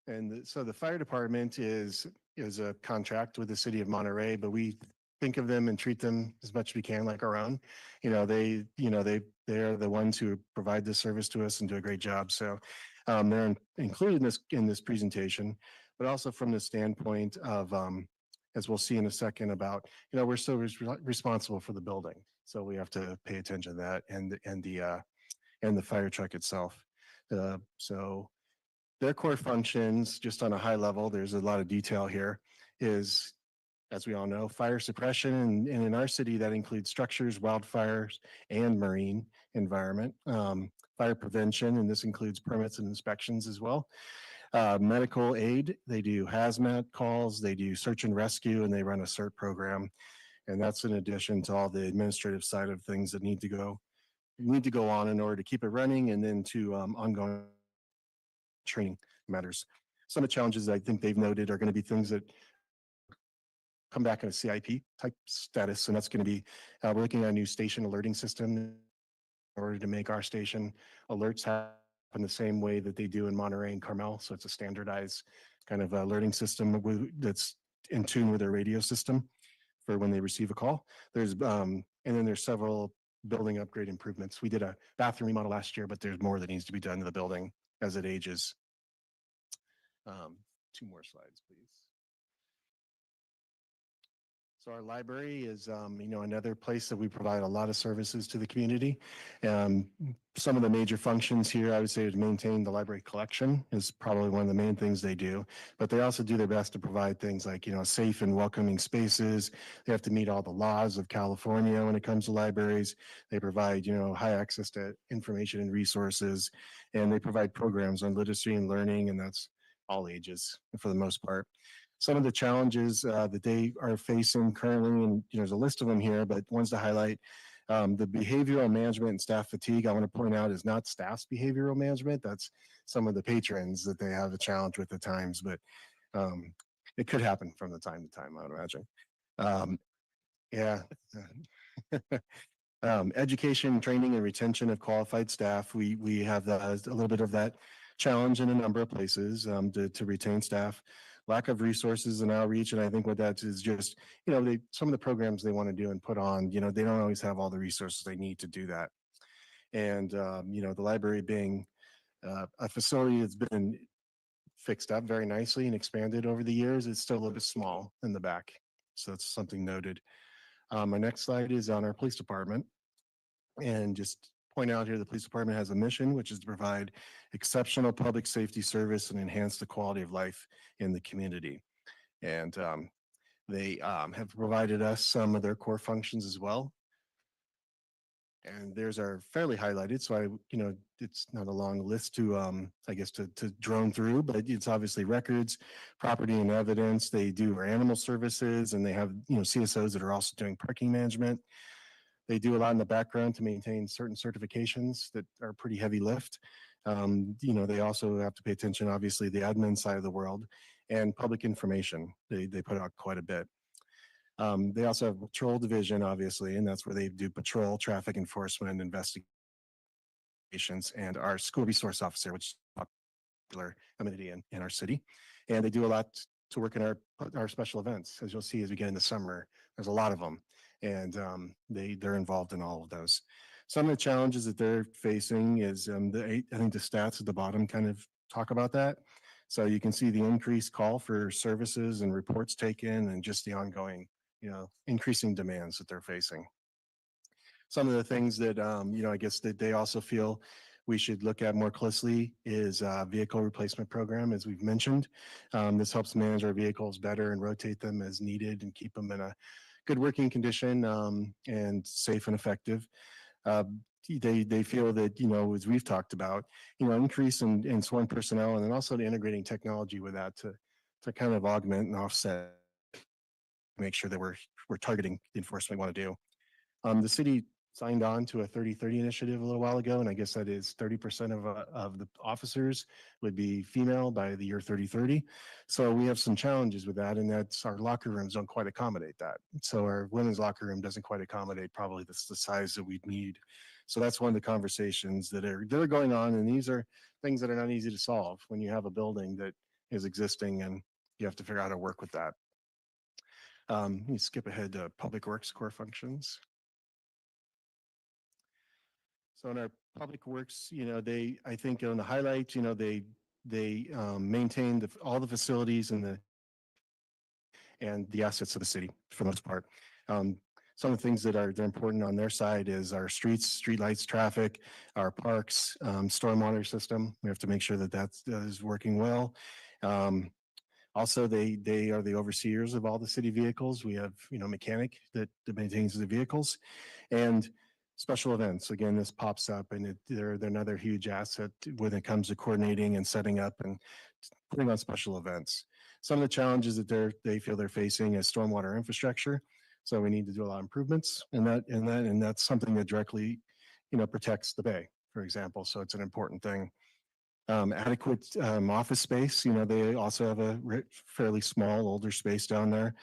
And so the fire department is a contract with the city of Monterey, but we think of them and treat them as much as we can like our own. They are the ones who provide this service to us and do a great job. So they're included in this presentation, but also from the standpoint of, as we'll see in a second, about, we're still responsible for the building. So we have to pay attention to that and the fire truck itself. So their core functions, just on a high level, there's a lot of detail here, is, as we all know, fire suppression, and in our city, that includes structures, wildfires, and marine environment. Fire prevention, and this includes permits and inspections as well. Medical aid, they do hazmat calls, they do search and rescue, and they run a CERT program. And that's in addition to all the administrative side of things that need to go on in order to keep it running, and then to ongoing training matters. Some of the challenges I think they've noted are going to be things that come back in a CIP type status, and that's going to be, we're looking at a new station alerting system in order to make our station alerts happen the same way that they do in Monterey and Carmel. So it's a standardized kind of alerting system that's in tune with their radio system for when they receive a call. And then there's several building upgrade improvements. We did a bathroom remodel last year, but there's more that needs to be done to the building as it ages. 2 more slides, please. So our library is, another place that we provide a lot of services to the community. Some of the major functions here, I would say, is maintain the library collection is probably one of the main things they do. But they also do their best to provide things like, safe and welcoming spaces. They have to meet all the laws of California when it comes to libraries. They provide, high access to information and resources, and they provide programs on literacy and learning, and that's all ages for the most part. Some of the challenges that they are facing currently, and there's a list of them here, but ones to highlight, the behavioral management and staff fatigue, I want to point out, is not staff's behavioral management. That's some of the patrons that they have a challenge with at times, but it could happen from the time to time, I would imagine. Yeah. Education, training, and retention of qualified staff. We have a little bit of that challenge in a number of places to retain staff. Lack of resources and outreach, and I think what that is just, some of the programs they want to do and put on, they don't always have all the resources they need to do that. And the library being a facility that's been fixed up very nicely and expanded over the years, it's still a little bit small in the back. So that's something noted. My next slide is on our police department, and just point out here, the police department has a mission, which is to provide exceptional public safety service and enhance the quality of life in the community. And they have provided us some of their core functions as well. And theirs are fairly highlighted, so it's not a long list to, I guess, to drone through, but it's obviously records, property and evidence. They do animal services, and they have, CSOs that are also doing parking management. They do a lot in the background to maintain certain certifications that are pretty heavy lift. They also have to pay attention, obviously, the admin side of the world and public information. They put out quite a bit. They also have a patrol division, obviously, and that's where they do patrol, traffic enforcement, investigations, and our school resource officer, which is a popular amenity in our city. And they do a lot to work in our special events. As you'll see as we get into summer, there's a lot of them. And they're involved in all of those. Some of the challenges that they're facing is I think the stats at the bottom kind of talk about that. So you can see the increased call for services and reports taken, and just the ongoing, increasing demands that they're facing. Some of the things that I guess that they also feel we should look at more closely is vehicle replacement program, as we've mentioned. This helps manage our vehicles better and rotate them as needed and keep them in a good working condition and safe and effective. They feel that, as we've talked about, increase in sworn personnel, and then also integrating technology with that to kind of augment and offset, make sure that we're targeting the enforcement we want to do. The city signed on to a 30-30 initiative a little while ago, and I guess that is 30% of the officers would be female by the year 30-30. So we have some challenges with that, and that's our locker rooms don't quite accommodate that. So our women's locker room doesn't quite accommodate probably the size that we'd need. So that's one of the conversations that are going on, and these are things that are not easy to solve when you have a building that is existing and you have to figure out how to work with that. Let me skip ahead to Public Works core functions. So in our public works, I think on the highlights, they maintain all the facilities and the assets of the city for the most part. Some of the things that are important on their side is our streets, streetlights, traffic, our parks, stormwater system. We have to make sure that is working well. Also, they are the overseers of all the city vehicles. We have, mechanic that maintains the vehicles, and special events. Again, this pops up, and they're another huge asset when it comes to coordinating and setting up and putting on special events. Some of the challenges that they feel they're facing is stormwater infrastructure. So we need to do a lot of improvements in that, and that's something that directly, protects the bay, for example. So it's an important thing. Adequate office space. You know, they also have a fairly small, older space down there.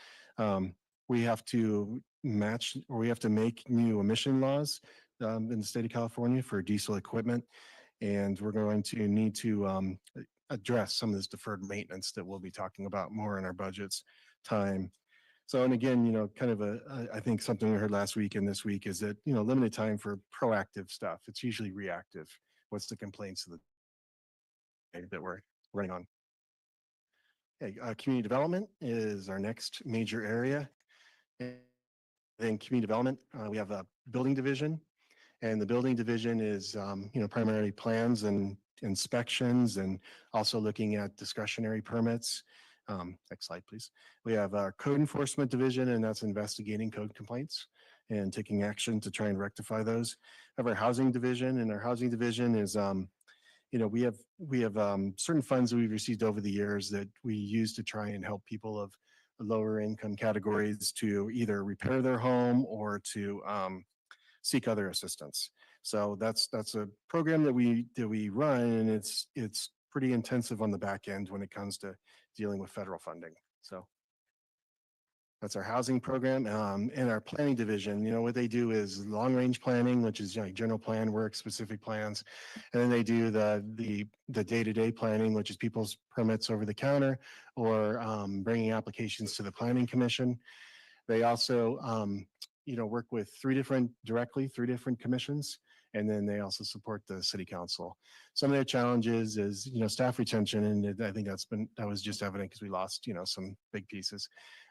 We have to match, or we have to make new emission laws in the state of California for diesel equipment. And we're going to need to address some of this deferred maintenance that we'll be talking about more in our budgets time. So, and again, you know, kind of I think something we heard last week and this week is that, you know, limited time for proactive stuff. It's usually reactive. What's the complaints of the day that we're running on? Okay, community development is our next major area. And then community development, we have a building division, and the building division is, you know, primarily plans and inspections, and also looking at discretionary permits. Next slide, please. We have our code enforcement division, and that's investigating code complaints and taking action to try and rectify those. We have our housing division, and our housing division is, you know, we have certain funds that we've received over the years that we use to try and help people of lower income categories to either repair their home or to seek other assistance. So that's a program that we run, and it's pretty intensive on the back end when it comes to dealing with federal funding. So that's our housing program. And our planning division, you know, what they do is long range planning, which is like general plan work, specific plans. And then they do the day-to-day planning, which is people's permits over the counter or bringing applications to the planning commission. They also, you know, work with three different commissions. And then they also support the city council. Some of their challenges is, you know, staff retention. And I think that was just evident because we lost, you know, some big pieces.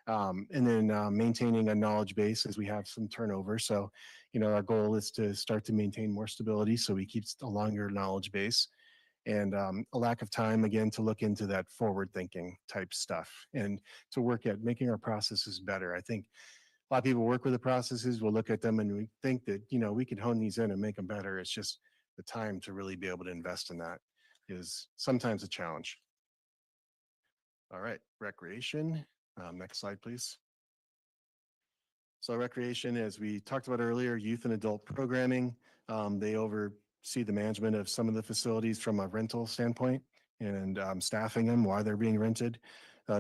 And then maintaining a knowledge base as we have some turnover. So, you know, our goal is to start to maintain more stability so we keep a longer knowledge base, and a lack of time, again, to look into that forward thinking type stuff and to work at making our processes better. I think a lot of people work with the processes, we'll look at them and we think that, you know, we can hone these in and make them better. It's just the time to really be able to invest in that is sometimes a challenge. All right, recreation. Next slide, please. So recreation, as we talked about earlier, youth and adult programming. They oversee the management of some of the facilities from a rental standpoint and staffing them while they're being rented.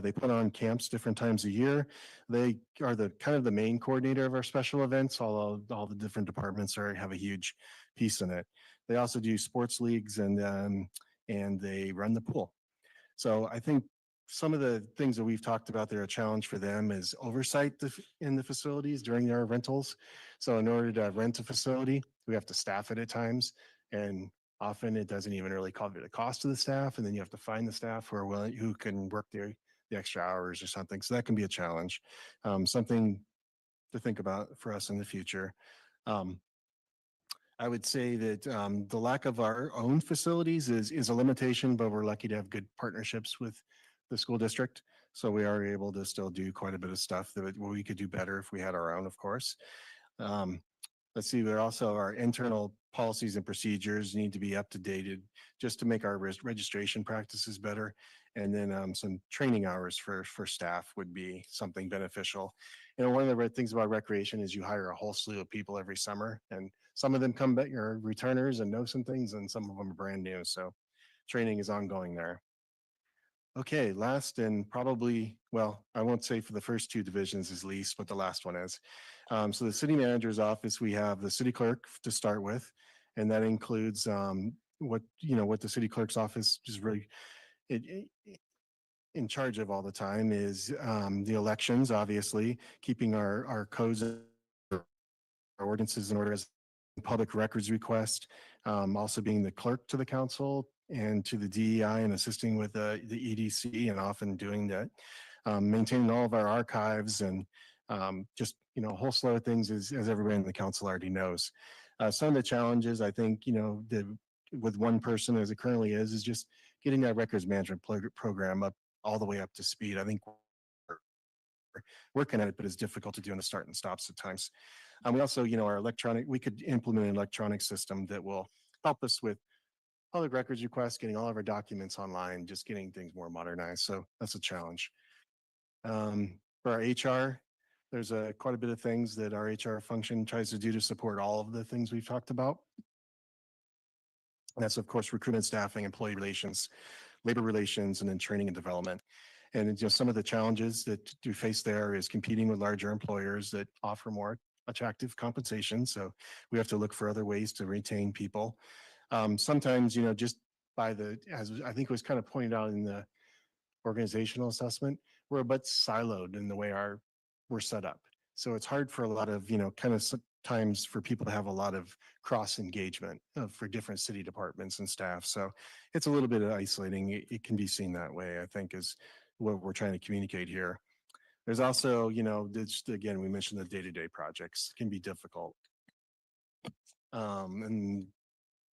They put on camps different times a year. They are the kind of the main coordinator of our special events, although all the different departments have a huge piece in it. They also do sports leagues and they run the pool. So I think some of the things that we've talked about that are a challenge for them is oversight in the facilities during our rentals. So in order to rent a facility, we have to staff it at times, and often it doesn't even really cover the cost of the staff. And then you have to find the staff who can work the extra hours or something. So that can be a challenge, something to think about for us in the future. I would say that the lack of our own facilities is a limitation, but we're lucky to have good partnerships with the school district. So we are able to still do quite a bit of stuff that we could do better if we had our own, of course. Let's see, there also our internal policies and procedures need to be up to date just to make our registration practices better. And then some training hours for staff would be something beneficial. You know, one of the things about recreation is you hire a whole slew of people every summer, and some of them come back, are returners and know some things, and some of them are brand new. So training is ongoing there. Okay, last and probably, well, I won't say for the first two divisions is least, but the last one is. So the city manager's office, we have the city clerk to start with, and that includes what the city clerk's office is really in charge of all the time is the elections, obviously, keeping our codes, our ordinances in order as public records request, also being the clerk to the council and to the DEI and assisting with the EDC and often doing that, maintaining all of our archives and just, you know, a whole slew of things as everybody in the council already knows. Some of the challenges I think, you know, with one person as it currently is just getting that records management program up all the way up to speed. I think we're working at it, but it's difficult to do in the start and stops at times. We also, you know, we could implement an electronic system that will help us with public records requests, getting all of our documents online, just getting things more modernized. So that's a challenge. For our HR, there's quite a bit of things that our HR function tries to do to support all of the things we've talked about. And that's, of course, recruitment, staffing, employee relations, labor relations, and then training and development. And just some of the challenges that you face there is competing with larger employers that offer more attractive compensation. So we have to look for other ways to retain people. Sometimes, just by as I think was kind of pointed out in the organizational assessment, we're a bit siloed in the way we're set up. So it's hard for a lot of, kind of times for people to have a lot of cross engagement for different city departments and staff. So it's a little bit isolating. It can be seen that way, I think, is what we're trying to communicate here. There's also, just again, we mentioned the day-to-day projects can be difficult. And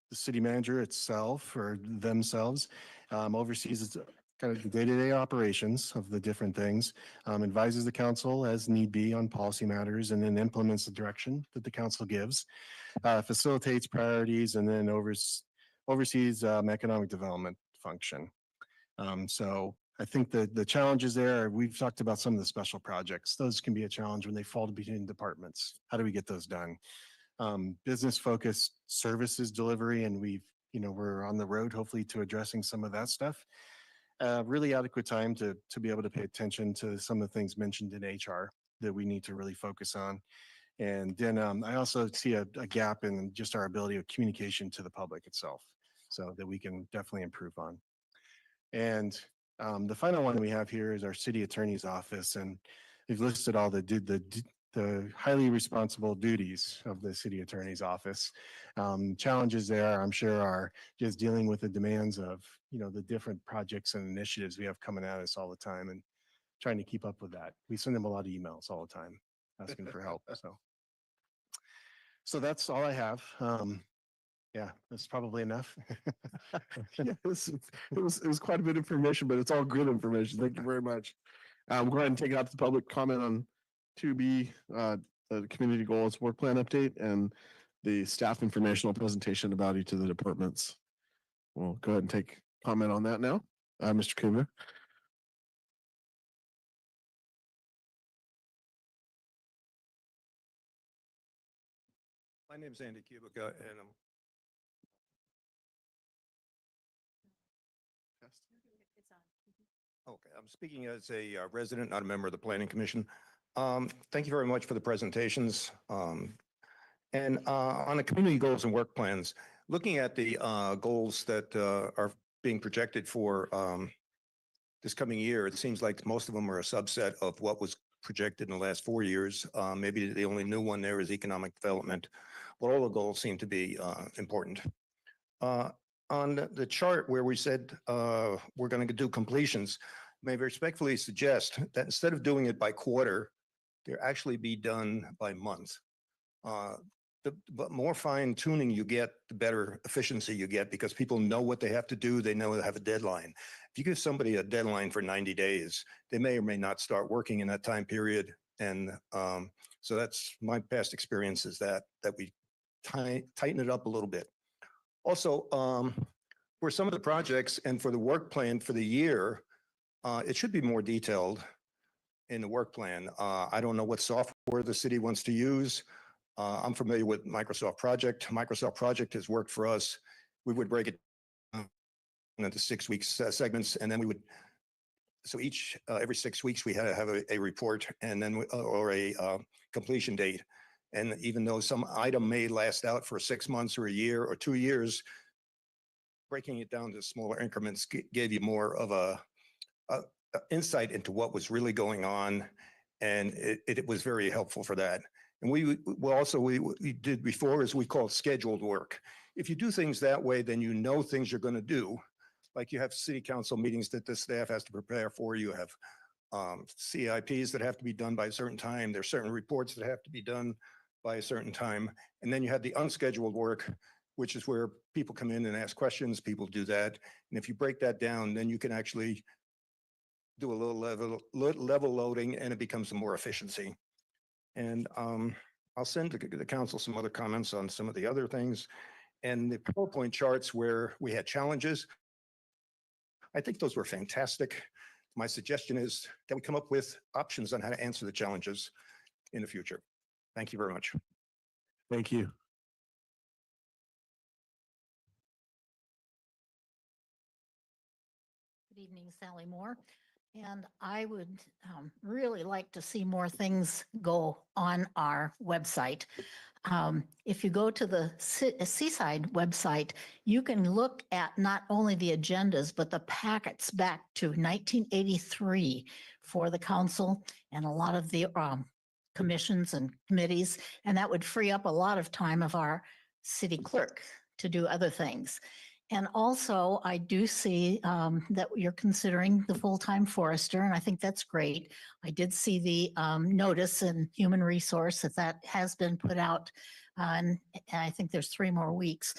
the city manager itself or themselves oversees kind of the day-to-day operations of the different things, advises the council as need be on policy matters, and then implements the direction that the council gives, facilitates priorities, and then oversees economic development function. So I think the challenges there, we've talked about some of the special projects. Those can be a challenge when they fall between departments. How do we get those done? Business focused services delivery, and we're on the road hopefully to addressing some of that stuff. Really adequate time to be able to pay attention to some of the things mentioned in HR that we need to really focus on. And then I also see a gap in just our ability of communication to the public itself, so that we can definitely improve on. And the final one we have here is our city attorney's office, and we've listed all the highly responsible duties of the city attorney's office. Challenges there, I'm sure, are just dealing with the demands of, the different projects and initiatives we have coming at us all the time and trying to keep up with that. We send them a lot of emails all the time asking for help. So that's all I have. Yeah, that's probably enough. Yeah, it was quite a bit of information, but it's all good information. Thank you very much. We'll go ahead and take it out to the public comment on 2B, the community goals work plan update, and the staff informational presentation about each of the departments. We'll go ahead and take comment on that now. Mr. Coover. My name is Andy Kubica, and I'm speaking as a resident, not a member of the Planning Commission. Thank you very much for the presentations. And on the community goals and work plans, looking at the goals that are being projected for this coming year, it seems like most of them are a subset of what was projected in the last 4 years. Maybe the only new one there is economic development, but all the goals seem to be important. On the chart where we said we're going to do completions, may I respectfully suggest that instead of doing it by quarter, they actually be done by month. But more fine tuning you get, the better efficiency you get, because people know what they have to do. They know they have a deadline. If you give somebody a deadline for 90 days, they may or may not start working in that time period. And so that's my past experience, is that we tighten it up a little bit. Also, for some of the projects and for the work plan for the year, it should be more detailed in the work plan. I don't know what software the city wants to use. I'm familiar with Microsoft Project. Microsoft Project has worked for us. We would break it into 6 week segments, and then we would, so every 6 weeks we had to have a report, and then or a completion date. And even though some item may last out for 6 months or a year or 2 years, breaking it down to smaller increments gave you more of a insight into what was really going on, and it was very helpful for that. And we did before is we call it scheduled work. If you do things that way, then you know things you're going to do. Like you have city council meetings that the staff has to prepare for. You have CIPs that have to be done by a certain time. There's certain reports that have to be done by a certain time. And then you have the unscheduled work, which is where people come in and ask questions. People do that. And if you break that down, then you can actually do a little level loading, and it becomes more efficiency. And I'll send the council some other comments on some of the other things. And the PowerPoint charts where we had challenges, I think those were fantastic. My suggestion is that we come up with options on how to answer the challenges in the future. Thank you very much. Thank you. Good evening, Sally Moore. And I would really like to see more things go on our website. If you go to the Seaside website, you can look at not only the agendas, but the packets back to 1983 for the council and a lot of the commissions and committees. And that would free up a lot of time of our city clerk to do other things. And also, I do see that you're considering the full-time forester, and I think that's great. I did see the notice in Human Resource that has been put out, and I think there's 3 more weeks.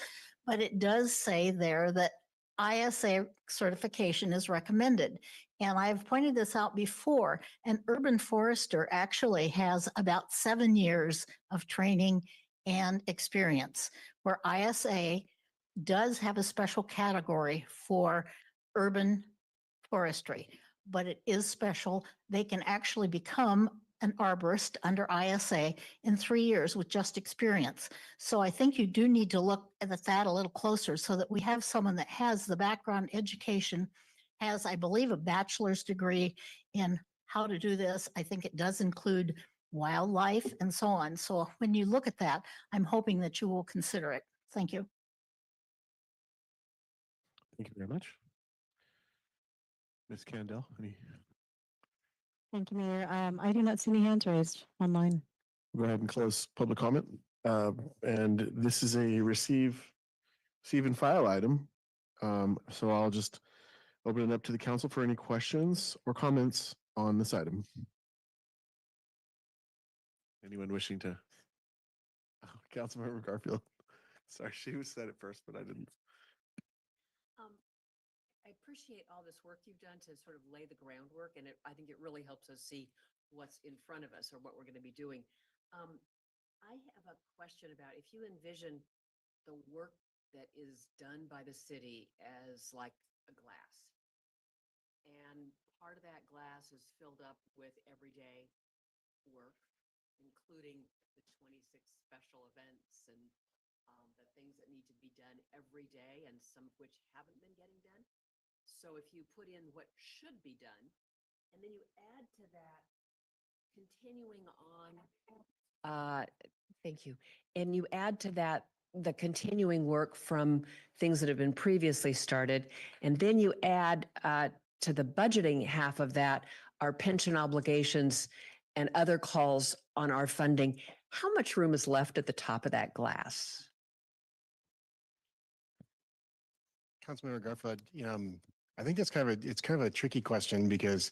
But it does say there that ISA certification is recommended. And I've pointed this out before, an urban forester actually has about 7 years of training and experience, where ISA does have a special category for urban forestry, but it is special. They can actually become an arborist under ISA in 3 years with just experience. So I think you do need to look at that a little closer so that we have someone that has the background education, has, I believe, a bachelor's degree in how to do this. I think it does include wildlife and so on. So when you look at that, I'm hoping that you will consider it. Thank you. Thank you very much. Ms. Candell, any? Thank you, Mayor. I do not see any hands raised online. Go ahead and close public comment. And this is a receive and file item. So I'll just open it up to the council for any questions or comments on this item. Anyone wishing to? Oh, Councilmember Garfield. Sorry, she said it first, but I didn't. I appreciate all this work you've done to sort of lay the groundwork, and I think it really helps us see what's in front of us or what we're going to be doing. I have a question about if you envision the work that is done by the city as like a glass, and part of that glass is filled up with everyday work, including the 26 special events and the things that need to be done every day, and some of which haven't been getting done. So if you put in what should be done, and then you add to that continuing on. Thank you. And you add to that the continuing work from things that have been previously started, and then you add to the budgeting half of that, our pension obligations and other calls on our funding. How much room is left at the top of that glass? Councilmember Garfield, I think that's it's kind of a tricky question because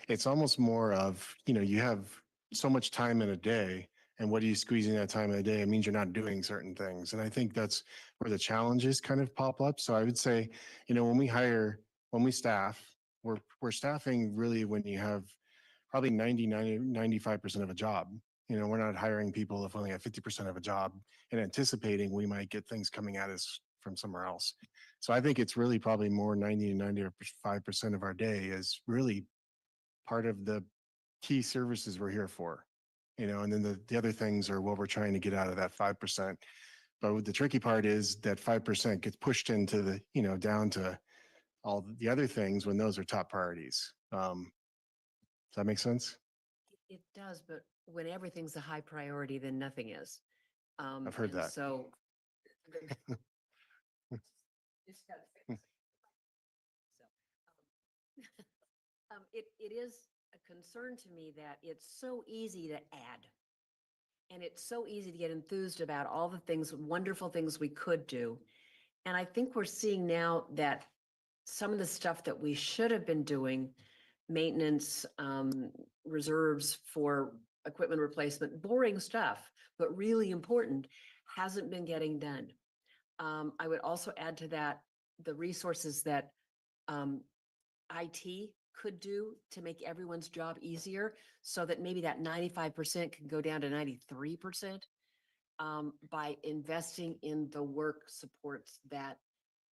it's almost more of, you have so much time in a day, and what are you squeezing that time in a day? It means you're not doing certain things. And I think that's where the challenges kind of pop up. So I would say, when we staff, we're staffing really when you have probably 95% of a job. We're not hiring people if we only have 50% of a job and anticipating we might get things coming at us from somewhere else. So I think it's really probably more 90 to 95% of our day is really part of the key services we're here for, and then the other things are what we're trying to get out of that 5%. But the tricky part is that 5% gets pushed into the, down to all the other things when those are top priorities. Does that make sense? It does, but when everything's a high priority, then nothing is. I've heard and that. So. It is a concern to me that it's so easy to add. And it's so easy to get enthused about all the things, wonderful things we could do. And I think we're seeing now that some of the stuff that we should have been doing, maintenance, reserves for equipment replacement, boring stuff, but really important, hasn't been getting done. I would also add to that the resources that IT could do to make everyone's job easier so that maybe that 95% can go down to 93% by investing in the work supports that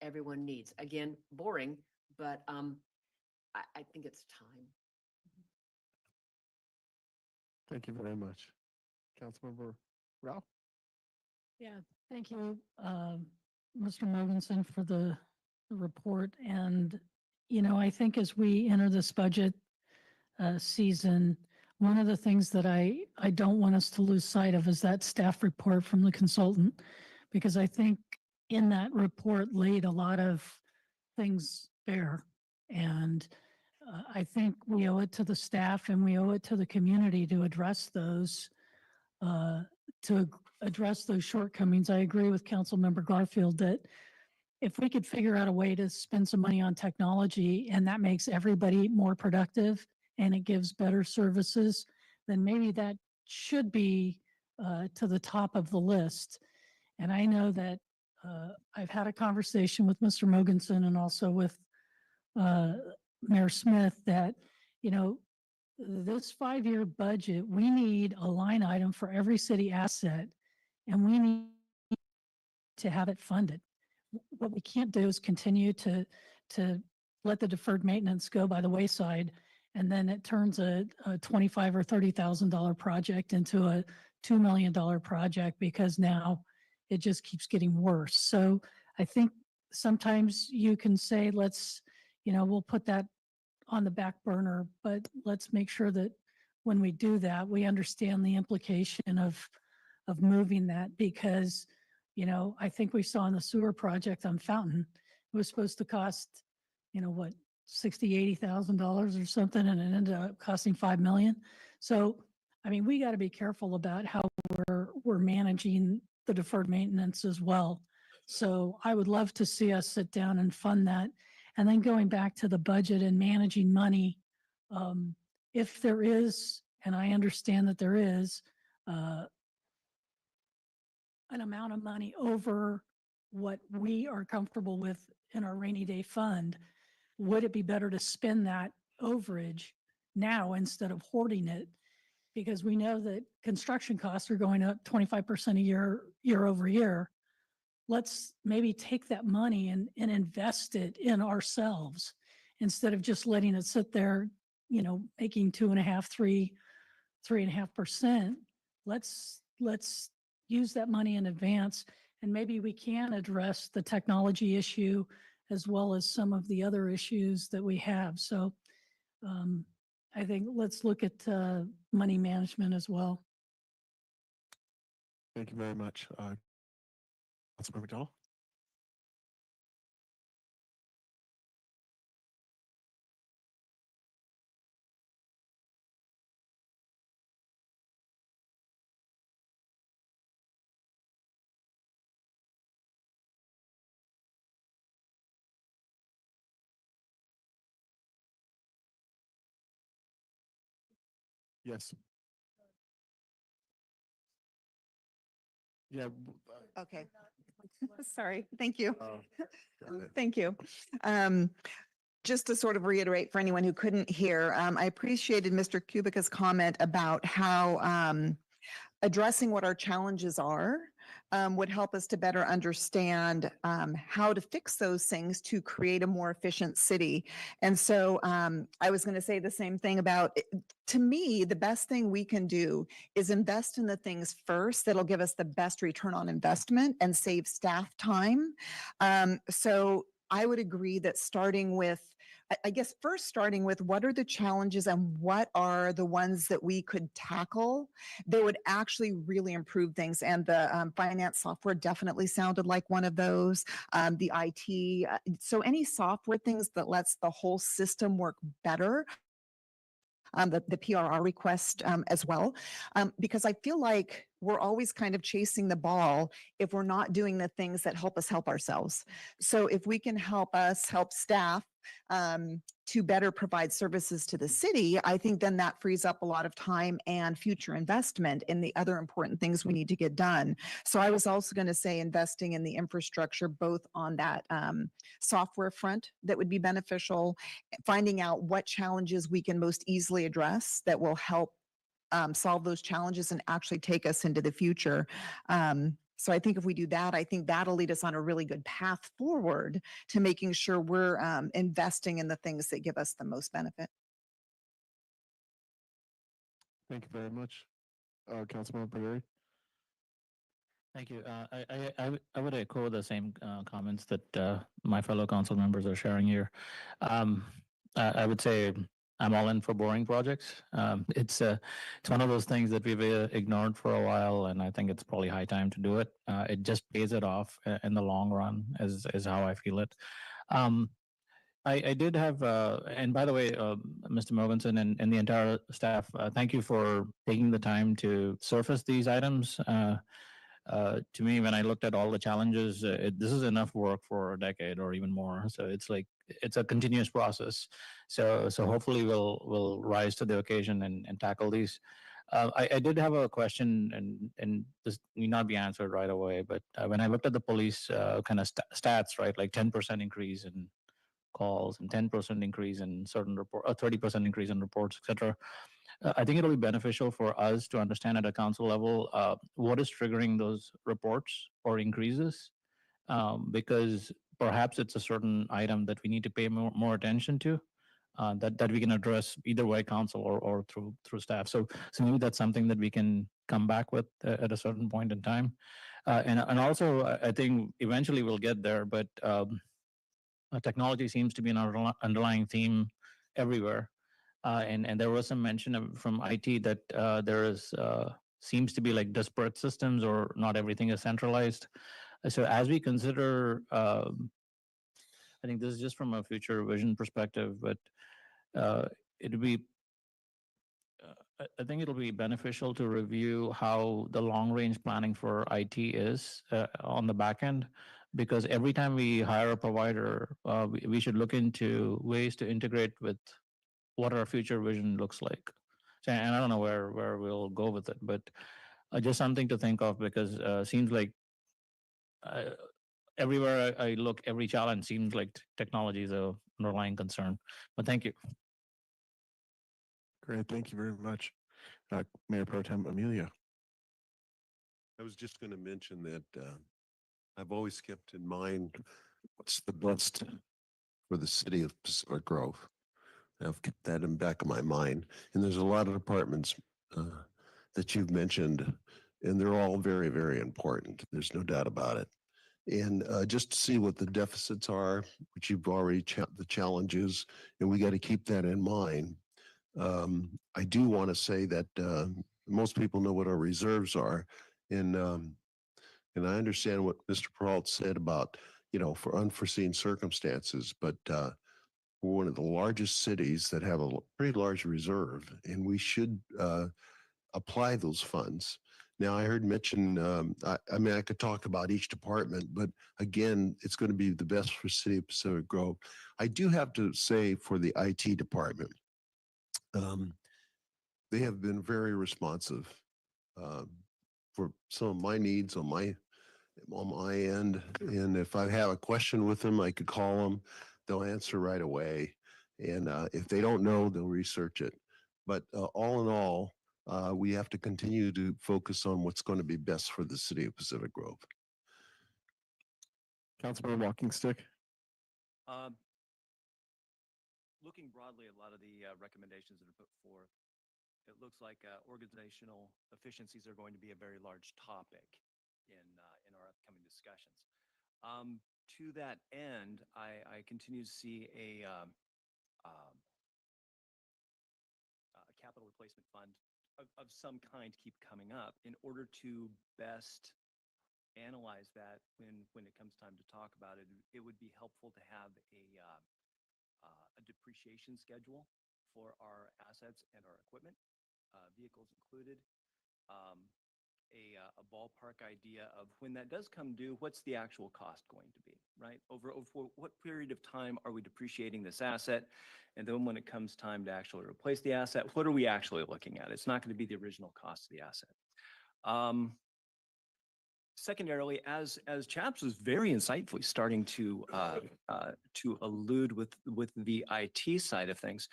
everyone needs. Again, boring, but I think it's time. Thank you very much. Councilmember Ralph? Yeah, thank you, Mr. Mogensen, for the report. And I think as we enter this budget season, one of the things that I don't want us to lose sight of is that staff report from the consultant, because I think in that report laid a lot of things bare. And I think we owe it to the staff and we owe it to the community to address those, shortcomings. I agree with Councilmember Garfield that if we could figure out a way to spend some money on technology and that makes everybody more productive and it gives better services, then maybe that should be to the top of the list. And I know that I've had a conversation with Mr. Mogensen and also with Mayor Smith that, this 5-year budget, we need a line item for every city asset and we need to have it funded. What we can't do is continue to let the deferred maintenance go by the wayside, and then it turns a $25,000 or $30,000 project into a $2 million project because now it just keeps getting worse. So I think sometimes you can say, we'll put that on the back burner, but let's make sure that when we do that, we understand the implication of moving that, because I think we saw in the sewer project on Fountain, it was supposed to cost, what, $60,000-$80,000 or something, and it ended up costing $5 million. So, we got to be careful about how we're managing the deferred maintenance as well. So I would love to see us sit down and fund that. And then going back to the budget and managing money, if there is, and I understand that there is, an amount of money over what we are comfortable with in our rainy day fund, would it be better to spend that overage now instead of hoarding it? Because we know that construction costs are going up 25% a year over year. Let's maybe take that money and invest it in ourselves instead of just letting it sit there, making 2.5%, 3.5%. Let's use that money in advance, and maybe we can address the technology issue as well as some of the other issues that we have. So I think let's look at money management as well. Thank you very much. Councilmember McDowell? Yes. Yeah. Okay. Sorry. Thank you. Got it. Thank you. Just to sort of reiterate for anyone who couldn't hear, I appreciated Mr. Kubica's comment about how addressing what our challenges are would help us to better understand how to fix those things to create a more efficient city. And so I was going to say the same thing about, to me, the best thing we can do is invest in the things first that'll give us the best return on investment and save staff time. So I would agree that starting with, I guess first starting with what are the challenges and what are the ones that we could tackle that would actually really improve things. And the finance software definitely sounded like one of those, the IT. So any software things that lets the whole system work better. The PRR request as well, because I feel like we're always kind of chasing the ball if we're not doing the things that help us help ourselves. So if we can help us help staff to better provide services to the city, I think then that frees up a lot of time and future investment in the other important things we need to get done. So I was also going to say investing in the infrastructure, both on that software front that would be beneficial, finding out what challenges we can most easily address that will help solve those challenges and actually take us into the future. So I think if we do that, I think that'll lead us on a really good path forward to making sure we're investing in the things that give us the most benefit. Thank you very much. Councilmember Perry? Thank you. I would echo the same comments that my fellow council members are sharing here. I would say I'm all in for boring projects. It's one of those things that we've ignored for a while, and I think it's probably high time to do it. It just pays it off in the long run, is how I feel it. I did have, and by the way, Mr. Mogensen and the entire staff, thank you for taking the time to surface these items. To me, when I looked at all the challenges, this is enough work for a decade or even more. So it's like it's a continuous process. So hopefully we'll rise to the occasion and tackle these. I did have a question, and this need not be answered right away. But when I looked at the police kind of stats, right, like 10% increase in calls and 10% increase in certain report, 30% increase in reports, etc. I think it'll be beneficial for us to understand at a council level what is triggering those reports or increases, because perhaps it's a certain item that we need to pay more attention to, that we can address either by council or through staff. So maybe that's something that we can come back with at a certain point in time. And also, I think eventually we'll get there, but technology seems to be an underlying theme everywhere. And there was some mention from IT that there is seems to be like disparate systems, or not everything is centralized. So as we consider, I think this is just from a future vision perspective, but it'd be, I think it'll be beneficial to review how the long range planning for IT is on the back end, because every time we hire a provider, we should look into ways to integrate with what our future vision looks like. So, and I don't know where we'll go with it, but just something to think of, because seems like everywhere I look, every challenge seems like technology is a underlying concern. But thank you. Great, thank you very much. Mayor Pro Tem Amelia. I was just going to mention that I've always kept in mind what's the best for the city of Pacific Grove. I've kept that in the back of my mind. And there's a lot of departments that you've mentioned, and they're all very, very important. There's no doubt about it. And just to see what the deficits are, which you've already, the challenges, and we got to keep that in mind. I do want to say that most people know what our reserves are. And I understand what Mr. Peralt said about, for unforeseen circumstances, but we're one of the largest cities that have a pretty large reserve, and we should apply those funds. Now, I heard mention, I mean, I could talk about each department, but again, it's going to be the best for City of Pacific Grove. I do have to say for the IT department, they have been very responsive for some of my needs on my end. And if I have a question with them, I could call them. They'll answer right away. And if they don't know, they'll research it. But all in all, we have to continue to focus on what's going to be best for the city of Pacific Grove. Councilmember Walking Stick. Looking broadly at a lot of the recommendations that are put forth, it looks like organizational efficiencies are going to be a very large topic in our upcoming discussions. To that end, I continue to see a capital replacement fund of some kind keep coming up in order to best analyze that when it comes time to talk about it. It would be helpful to have a depreciation schedule for our assets and our equipment, vehicles included, a ballpark idea of when that does come due, what's the actual cost going to be, right? Over what period of time are we depreciating this asset? And then when it comes time to actually replace the asset, what are we actually looking at? It's not going to be the original cost of the asset. Secondarily, as Chaps was very insightfully starting to allude with the IT side of things,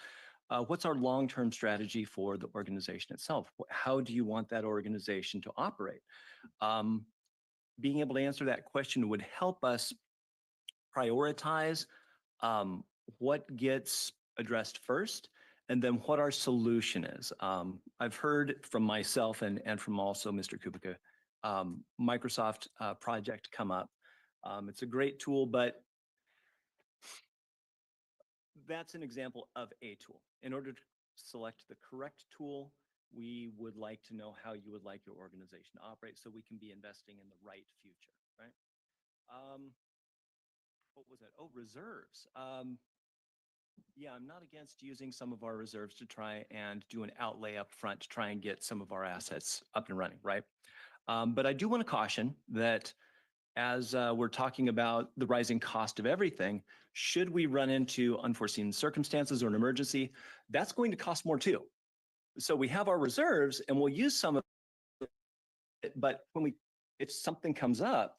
what's our long-term strategy for the organization itself? How do you want that organization to operate? Being able to answer that question would help us prioritize what gets addressed first, and then what our solution is. I've heard from myself and from also Mr. Kubica Microsoft project come up. It's a great tool, but that's an example of a tool. In order to select the correct tool, we would like to know how you would like your organization to operate so we can be investing in the right future, right? What was that? Oh, reserves. Yeah, I'm not against using some of our reserves to try and do an outlay up front to try and get some of our assets up and running, right? But I do want to caution that as we're talking about the rising cost of everything, should we run into unforeseen circumstances or an emergency, that's going to cost more too. So we have our reserves and we'll use some of it, but if something comes up,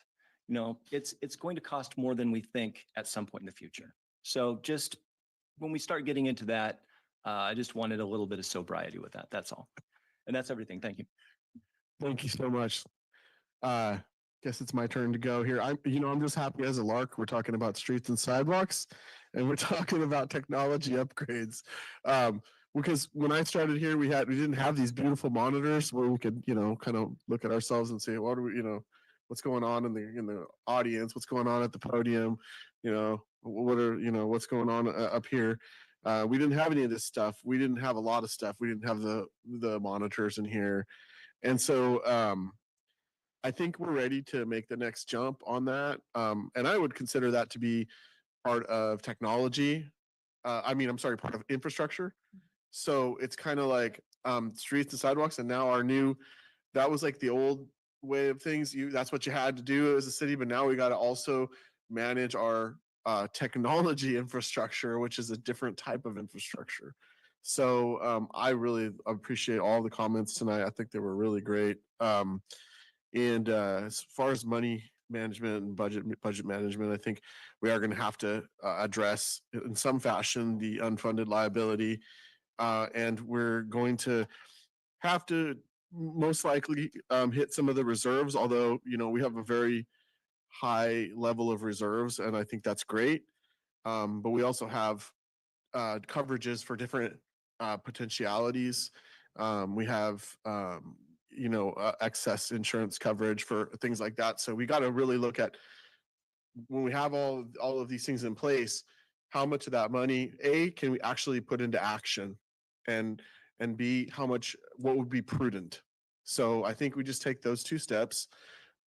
you know, it's going to cost more than we think at some point in the future. So just when we start getting into that, I just wanted a little bit of sobriety with that. That's all. And that's everything. Thank you. Thank you so much. Guess it's my turn to go here. I'm just happy as a lark. We're talking about streets and sidewalks, and we're talking about technology upgrades. Because when I started here, we didn't have these beautiful monitors where we could, kind of look at ourselves and say, what do we, what's going on in the audience, what's going on at the podium, what's going on up here. We didn't have any of this stuff. We didn't have a lot of stuff. We didn't have the monitors in here. And so I think we're ready to make the next jump on that. And I would consider that to be part of technology. Part of infrastructure. So it's kind of like streets and sidewalks. And now that was like the old way of things. That's what you had to do as a city. But now we got to also manage our technology infrastructure, which is a different type of infrastructure. So I really appreciate all the comments tonight. I think they were really great. And as far as money management and budget management, I think we are going to have to address in some fashion the unfunded liability. And we're going to have to most likely hit some of the reserves, although, we have a very high level of reserves, and I think that's great. But we also have coverages for different potentialities. We have excess insurance coverage for things like that. So we got to really look at, when we have all of these things in place, how much of that money, A, can we actually put into action, and B, what would be prudent. So I think we just take those two steps.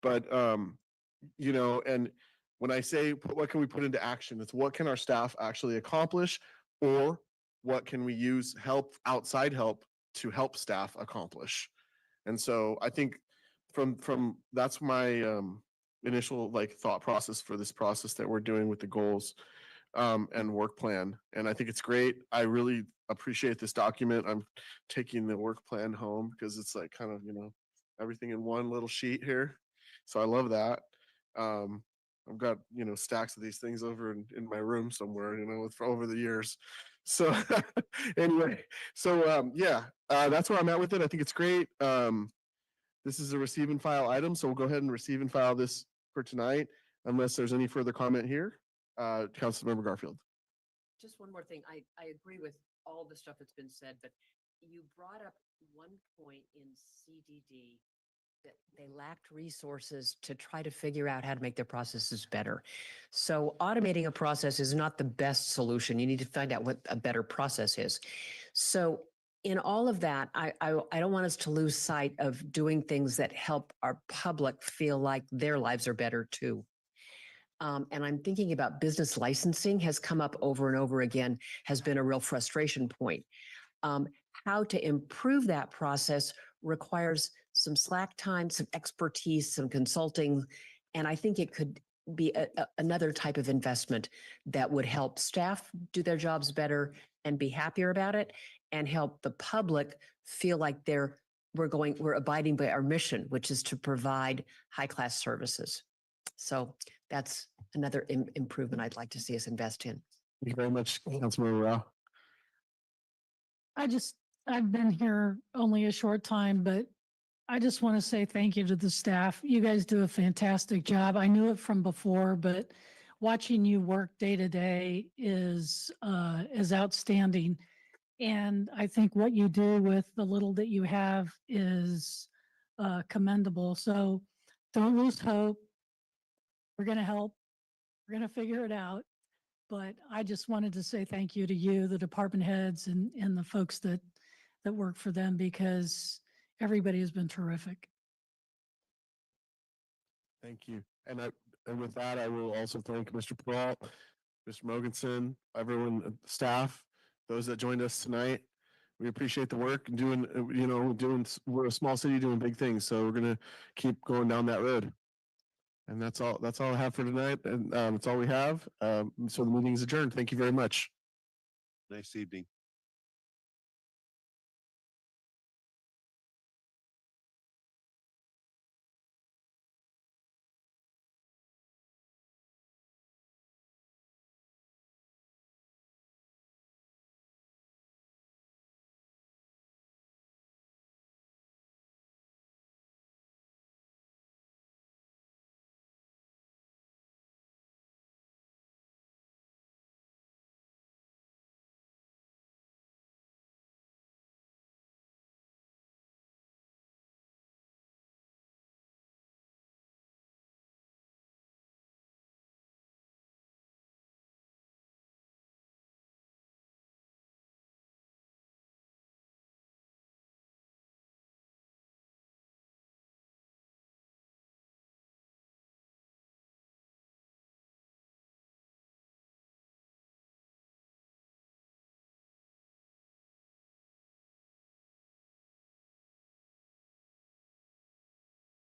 But and when I say what can we put into action, it's what can our staff actually accomplish, or what can we use outside help to help staff accomplish. And so I think from that's my initial thought process for this process that we're doing with the goals and work plan. And I think it's great. I really appreciate this document. I'm taking the work plan home because it's like kind of, everything in one little sheet here. So I love that. I've got, stacks of these things over in my room somewhere, for over the years. So anyway, that's where I'm at with it. I think it's great. This is a receive and file item, so we'll go ahead and receive and file this for tonight, unless there's any further comment here. Councilmember Garfield. Just one more thing. I agree with all the stuff that's been said, but you brought up one point in CDD that they lacked resources to try to figure out how to make their processes better. So automating a process is not the best solution. You need to find out what a better process is. So in all of that, I don't want us to lose sight of doing things that help our public feel like their lives are better too. And I'm thinking about business licensing has come up over and over again, has been a real frustration point. How to improve that process requires some slack time, some expertise, some consulting. And I think it could be another type of investment that would help staff do their jobs better and be happier about it, and help the public feel like we're abiding by our mission, which is to provide high-class services. So that's another improvement I'd like to see us invest in. Thank you very much, Councilmember Rao. I've been here only a short time, but I just want to say thank you to the staff. You guys do a fantastic job. I knew it from before, but watching you work day to day is outstanding. And I think what you do with the little that you have is commendable. So don't lose hope. We're going to help. We're going to figure it out. But I just wanted to say thank you to you, the department heads and the folks that work for them, because everybody has been terrific. Thank you. And with that, I will also thank Mr. Peralt, Mr. Mogensen, everyone, staff, those that joined us tonight. We appreciate the work and doing, we're a small city doing big things. So we're going to keep going down that road. And that's all I have for tonight. And that's all we have. So the meeting is adjourned. Thank you very much. Nice evening.